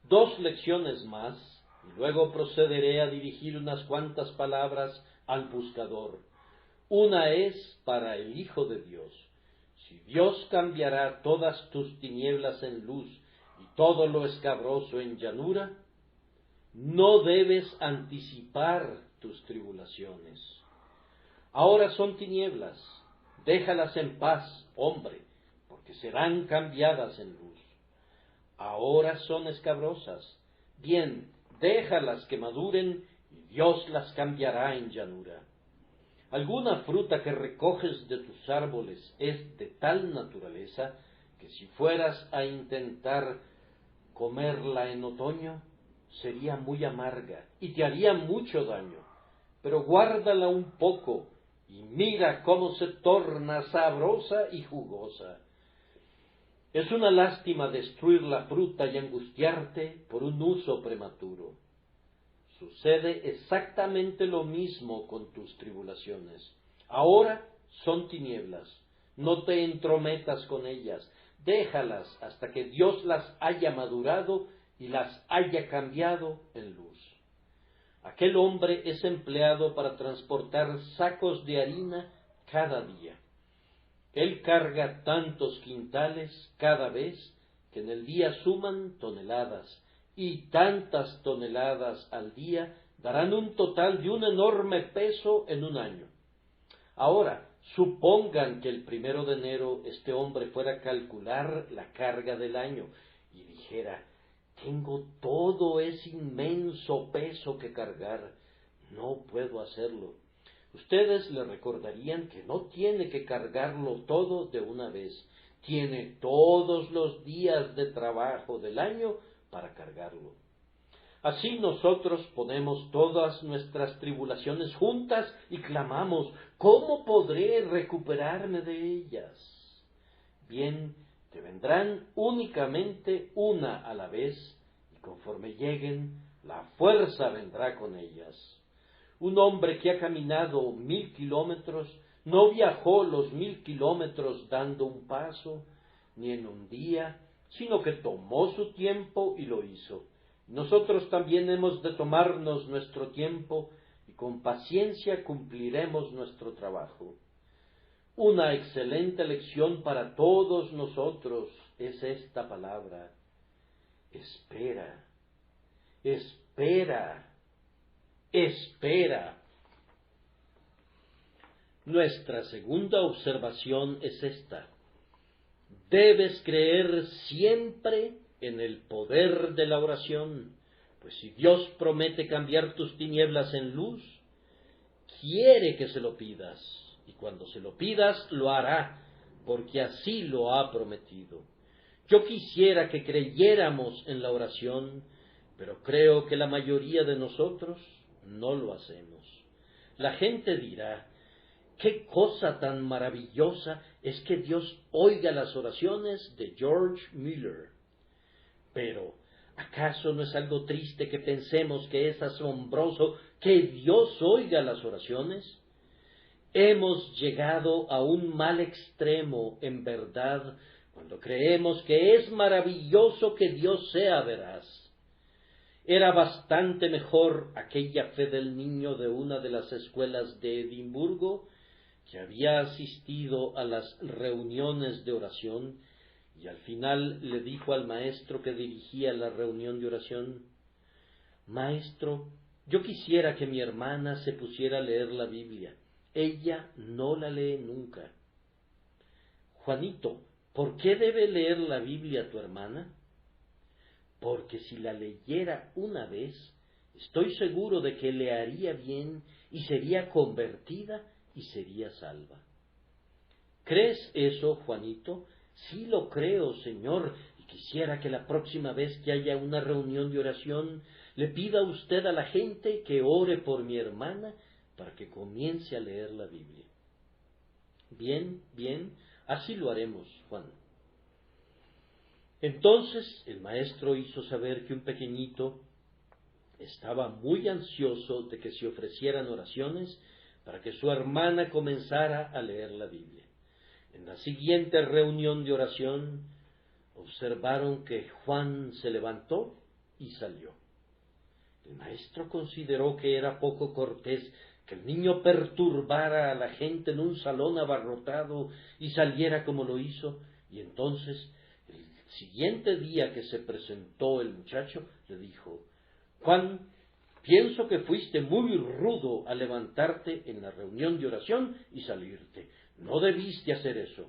2 lecciones más, y luego procederé a dirigir unas cuantas palabras al buscador. Una es para el Hijo de Dios. Si Dios cambiará todas tus tinieblas en luz y todo lo escabroso en llanura, no debes anticipar tus tribulaciones. Ahora son tinieblas, déjalas en paz, hombre, porque serán cambiadas en luz. Ahora son escabrosas, bien, déjalas que maduren y Dios las cambiará en llanura. Alguna fruta que recoges de tus árboles es de tal naturaleza que si fueras a intentar comerla en otoño, sería muy amarga y te haría mucho daño, pero guárdala un poco y mira cómo se torna sabrosa y jugosa. Es una lástima destruir la fruta y angustiarte por un uso prematuro. Sucede exactamente lo mismo con tus tribulaciones. Ahora son tinieblas, no te entrometas con ellas, déjalas hasta que Dios las haya madurado y las haya cambiado en luz. Aquel hombre es empleado para transportar sacos de harina cada día. Él carga tantos quintales cada vez que en el día suman toneladas, y tantas toneladas al día darán un total de un enorme peso en un año. Ahora, supongan que el 1 de enero este hombre fuera a calcular la carga del año y dijera: tengo todo ese inmenso peso que cargar, no puedo hacerlo. Ustedes le recordarían que no tiene que cargarlo todo de una vez, tiene todos los días de trabajo del año para cargarlo. Así nosotros ponemos todas nuestras tribulaciones juntas y clamamos: ¿cómo podré recuperarme de ellas? Bien, te vendrán únicamente una a la vez, y conforme lleguen, la fuerza vendrá con ellas. Un hombre que ha caminado 1000 kilómetros no viajó los 1000 kilómetros dando un paso, ni en un día, sino que tomó su tiempo y lo hizo. Nosotros también hemos de tomarnos nuestro tiempo y con paciencia cumpliremos nuestro trabajo. Una excelente lección para todos nosotros es esta palabra: espera, espera, espera. Nuestra segunda observación es esta: debes creer siempre en el poder de la oración, pues si Dios promete cambiar tus tinieblas en luz, quiere que se lo pidas, y cuando se lo pidas lo hará, porque así lo ha prometido. Yo quisiera que creyéramos en la oración, pero creo que la mayoría de nosotros no lo hacemos. La gente dirá: qué cosa tan maravillosa es que Dios oiga las oraciones de George Miller. Pero, ¿acaso no es algo triste que pensemos que es asombroso que Dios oiga las oraciones? Hemos llegado a un mal extremo, en verdad, cuando creemos que es maravilloso que Dios sea veraz. Era bastante mejor aquella fe del niño de una de las escuelas de Edimburgo, que había asistido a las reuniones de oración, y al final le dijo al maestro que dirigía la reunión de oración: Maestro, yo quisiera que mi hermana se pusiera a leer la Biblia. Ella no la lee nunca. Juanito, ¿por qué debe leer la Biblia tu hermana? Porque si la leyera una vez, estoy seguro de que le haría bien y sería convertida y sería salva. ¿Crees eso, Juanito? Sí lo creo, Señor, y quisiera que la próxima vez que haya una reunión de oración, le pida a usted a la gente que ore por mi hermana para que comience a leer la Biblia. Bien, bien, así lo haremos, Juan. Entonces el maestro hizo saber que un pequeñito estaba muy ansioso de que se ofrecieran oraciones para que su hermana comenzara a leer la Biblia. En la siguiente reunión de oración, observaron que Juan se levantó y salió. El maestro consideró que era poco cortés que el niño perturbara a la gente en un salón abarrotado y saliera como lo hizo, y entonces, el siguiente día que se presentó el muchacho, le dijo: Juan, pienso que fuiste muy rudo al levantarte en la reunión de oración y salirte. No debiste hacer eso.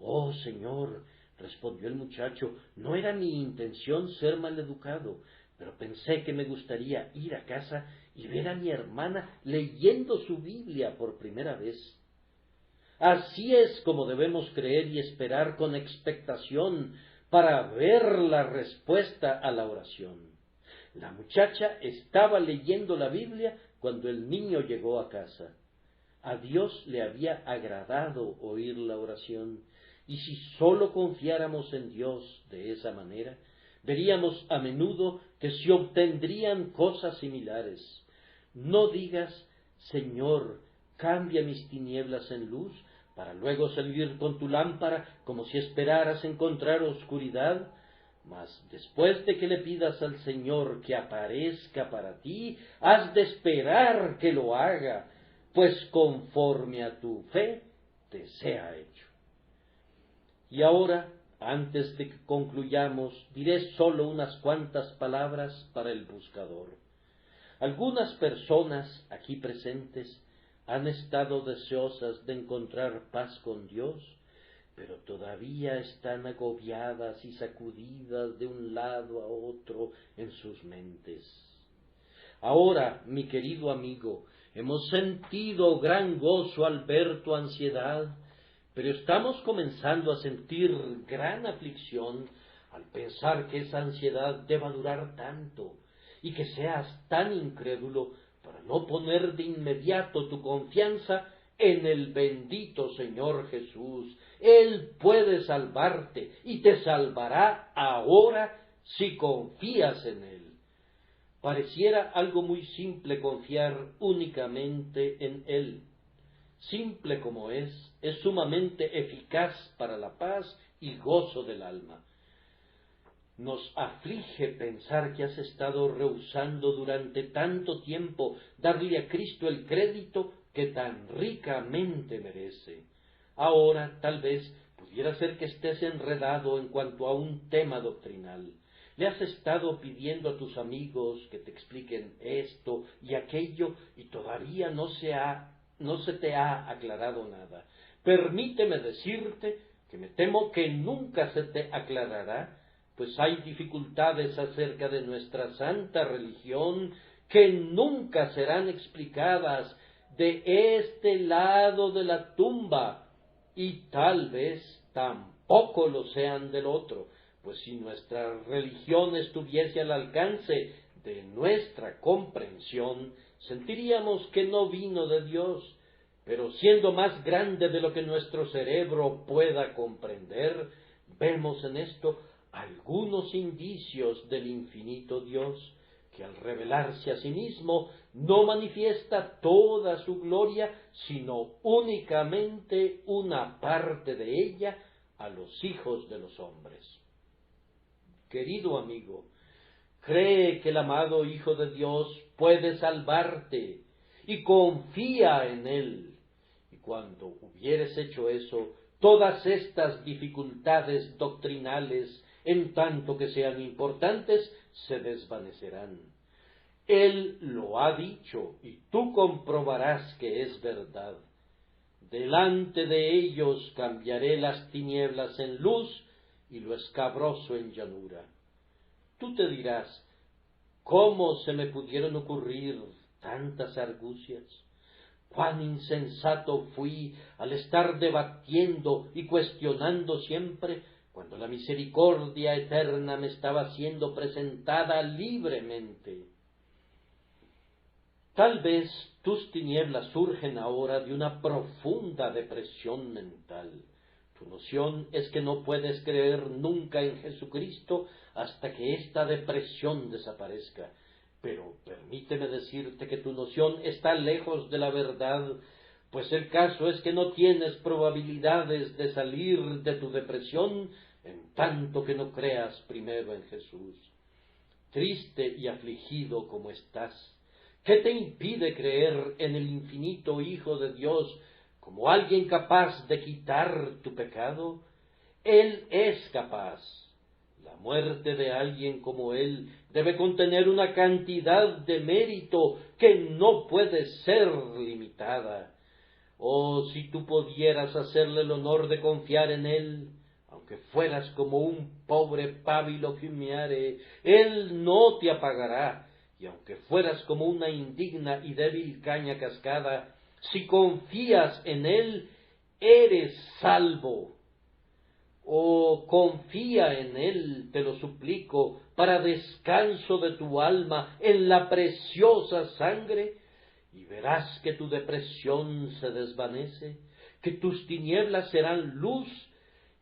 Oh, Señor, respondió el muchacho, no era mi intención ser maleducado, pero pensé que me gustaría ir a casa y ver a mi hermana leyendo su Biblia por primera vez. Así es como debemos creer y esperar con expectación para ver la respuesta a la oración. La muchacha estaba leyendo la Biblia cuando el niño llegó a casa. A Dios le había agradado oír la oración, y si sólo confiáramos en Dios de esa manera, veríamos a menudo que se obtendrían cosas similares. No digas: Señor, cambia mis tinieblas en luz, para luego salir con tu lámpara como si esperaras encontrar oscuridad. Mas después de que le pidas al Señor que aparezca para ti, has de esperar que lo haga, pues conforme a tu fe te sea hecho. Y ahora, antes de que concluyamos, diré solo unas cuantas palabras para el buscador. Algunas personas aquí presentes han estado deseosas de encontrar paz con Dios, pero todavía están agobiadas y sacudidas de un lado a otro en sus mentes. Ahora, mi querido amigo, hemos sentido gran gozo al ver tu ansiedad, pero estamos comenzando a sentir gran aflicción al pensar que esa ansiedad deba durar tanto y que seas tan incrédulo para no poner de inmediato tu confianza en el bendito Señor Jesús. Él puede salvarte y te salvará ahora si confías en Él. Pareciera algo muy simple confiar únicamente en Él. Simple como es sumamente eficaz para la paz y gozo del alma. Nos aflige pensar que has estado rehusando durante tanto tiempo darle a Cristo el crédito que tan ricamente merece. Ahora, tal vez, pudiera ser que estés enredado en cuanto a un tema doctrinal. Le has estado pidiendo a tus amigos que te expliquen esto y aquello y todavía no se te ha aclarado nada. Permíteme decirte que me temo que nunca se te aclarará, pues hay dificultades acerca de nuestra santa religión que nunca serán explicadas de este lado de la tumba, y tal vez tampoco lo sean del otro, pues si nuestra religión estuviese al alcance de nuestra comprensión, sentiríamos que no vino de Dios, pero siendo más grande de lo que nuestro cerebro pueda comprender, vemos en esto algunos indicios del infinito Dios, que al revelarse a sí mismo no manifiesta toda su gloria, sino únicamente una parte de ella a los hijos de los hombres. Querido amigo, cree que el amado Hijo de Dios puede salvarte y confía en Él. Y cuando hubieres hecho eso, todas estas dificultades doctrinales, en tanto que sean importantes, se desvanecerán. Él lo ha dicho y tú comprobarás que es verdad. Delante de ellos cambiaré las tinieblas en luz y lo escabroso en llanura. Tú te dirás, ¿cómo se me pudieron ocurrir tantas argucias? Cuán insensato fui al estar debatiendo y cuestionando siempre, cuando la misericordia eterna me estaba siendo presentada libremente. Tal vez tus tinieblas surgen ahora de una profunda depresión mental. Tu noción es que no puedes creer nunca en Jesucristo hasta que esta depresión desaparezca. Pero permíteme decirte que tu noción está lejos de la verdad, pues el caso es que no tienes probabilidades de salir de tu depresión en tanto que no creas primero en Jesús. Triste y afligido como estás, ¿qué te impide creer en el infinito Hijo de Dios como alguien capaz de quitar tu pecado? Él es capaz. La muerte de alguien como Él debe contener una cantidad de mérito que no puede ser limitada. Oh, si tú pudieras hacerle el honor de confiar en Él, aunque fueras como un pobre pábilo que humeare, Él no te apagará. Y aunque fueras como una indigna y débil caña cascada, si confías en Él, eres salvo. Oh, confía en Él, te lo suplico, para descanso de tu alma en la preciosa sangre, y verás que tu depresión se desvanece, que tus tinieblas serán luz,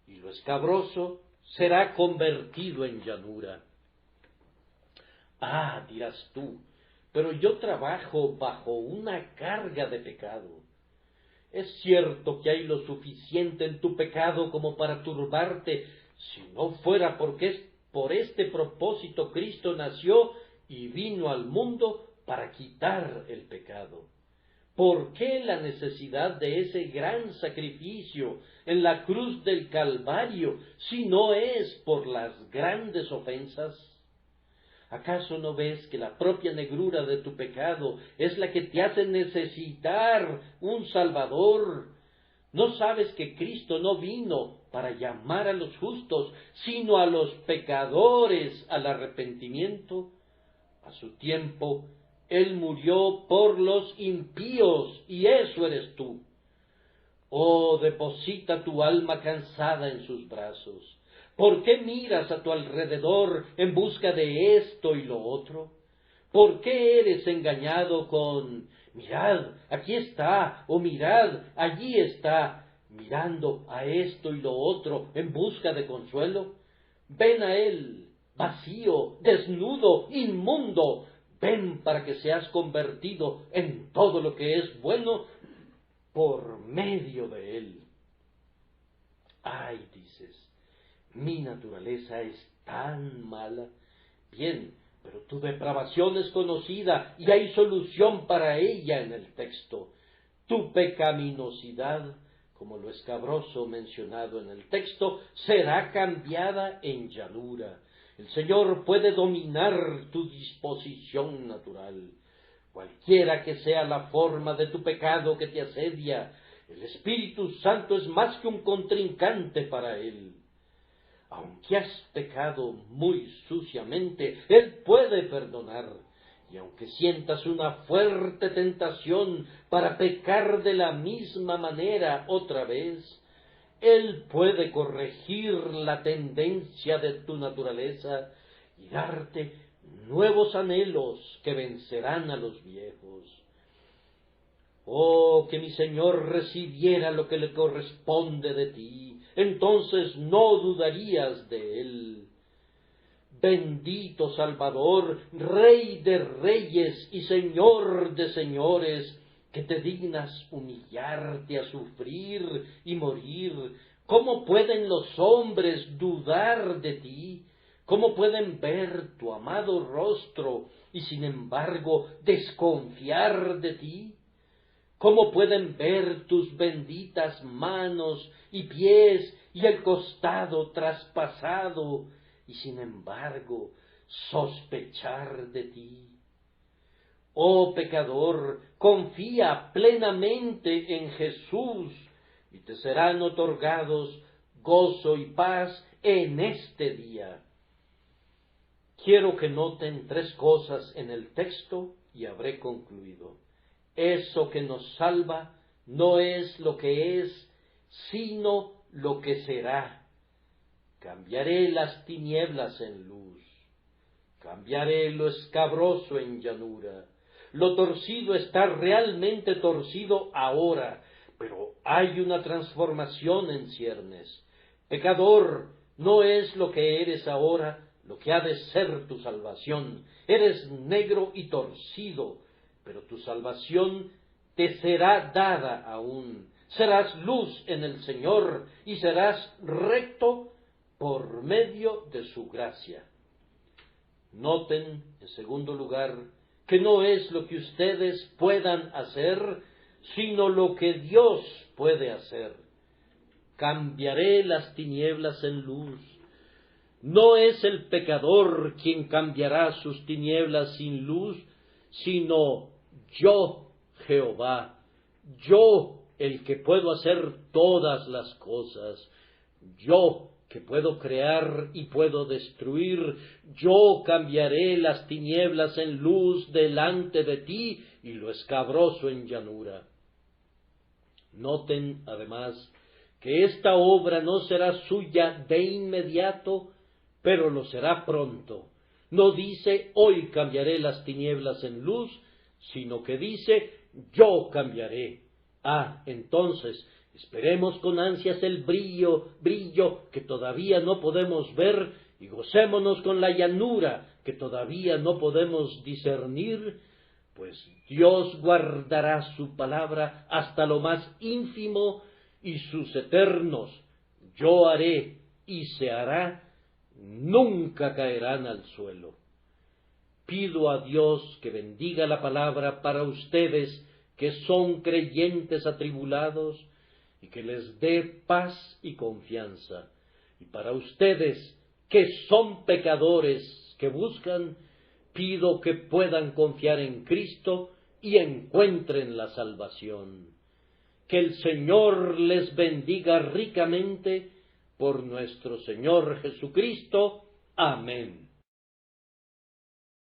y lo escabroso será convertido en llanura. Ah, dirás tú, pero yo trabajo bajo una carga de pecado. Es cierto que hay lo suficiente en tu pecado como para turbarte, si no fuera porque por este propósito Cristo nació y vino al mundo para quitar el pecado. ¿Por qué la necesidad de ese gran sacrificio en la cruz del Calvario si no es por las grandes ofensas? ¿Acaso no ves que la propia negrura de tu pecado es la que te hace necesitar un Salvador? ¿No sabes que Cristo no vino para llamar a los justos, sino a los pecadores al arrepentimiento? A su tiempo, Él murió por los impíos, y eso eres tú. Oh, deposita tu alma cansada en sus brazos. ¿Por qué miras a tu alrededor en busca de esto y lo otro? ¿Por qué eres engañado con mirad, aquí está, o mirad, allí está, mirando a esto y lo otro en busca de consuelo? Ven a Él, vacío, desnudo, inmundo, ven para que seas convertido en todo lo que es bueno por medio de él. Ay, dices, mi naturaleza es tan mala. Bien, pero tu depravación es conocida y hay solución para ella en el texto. Tu pecaminosidad, como lo escabroso mencionado en el texto, será cambiada en llanura. El Señor puede dominar tu disposición natural. Cualquiera que sea la forma de tu pecado que te asedia, el Espíritu Santo es más que un contrincante para él. Aunque has pecado muy suciamente, Él puede perdonar. Y aunque sientas una fuerte tentación para pecar de la misma manera otra vez, Él puede corregir la tendencia de tu naturaleza y darte nuevos anhelos que vencerán a los viejos. Oh, que mi Señor recibiera lo que le corresponde de ti, entonces no dudarías de Él. Bendito Salvador, Rey de reyes y Señor de señores, que te dignas humillarte a sufrir y morir. ¿Cómo pueden los hombres dudar de ti? ¿Cómo pueden ver tu amado rostro y sin embargo desconfiar de ti? ¿Cómo pueden ver tus benditas manos y pies y el costado traspasado y sin embargo sospechar de ti? Oh pecador, confía plenamente en Jesús y te serán otorgados gozo y paz en este día. Quiero que noten 3 cosas en el texto y habré concluido. Eso que nos salva no es lo que es, sino lo que será. Cambiaré las tinieblas en luz, cambiaré lo escabroso en llanura. Lo torcido está realmente torcido ahora, pero hay una transformación en ciernes. Pecador, no es lo que eres ahora lo que ha de ser tu salvación. Eres negro y torcido, pero tu salvación te será dada aún. Serás luz en el Señor y serás recto por medio de su gracia. Noten, en segundo lugar, que no es lo que ustedes puedan hacer, sino lo que Dios puede hacer. Cambiaré las tinieblas en luz. No es el pecador quien cambiará sus tinieblas sin luz, sino yo, Jehová, yo, el que puedo hacer todas las cosas, yo, que puedo crear y puedo destruir, yo cambiaré las tinieblas en luz delante de ti y lo escabroso en llanura. Noten, además, que esta obra no será suya de inmediato, pero lo será pronto. No dice, hoy cambiaré las tinieblas en luz, sino que dice, yo cambiaré. Entonces, esperemos con ansias el brillo que todavía no podemos ver, y gocémonos con la llanura que todavía no podemos discernir, pues Dios guardará su palabra hasta lo más ínfimo, y sus eternos yo haré y se hará nunca caerán al suelo. Pido a Dios que bendiga la palabra para ustedes que son creyentes atribulados y que les dé paz y confianza. Y para ustedes que son pecadores que buscan, pido que puedan confiar en Cristo y encuentren la salvación. Que el Señor les bendiga ricamente por nuestro Señor Jesucristo. Amén.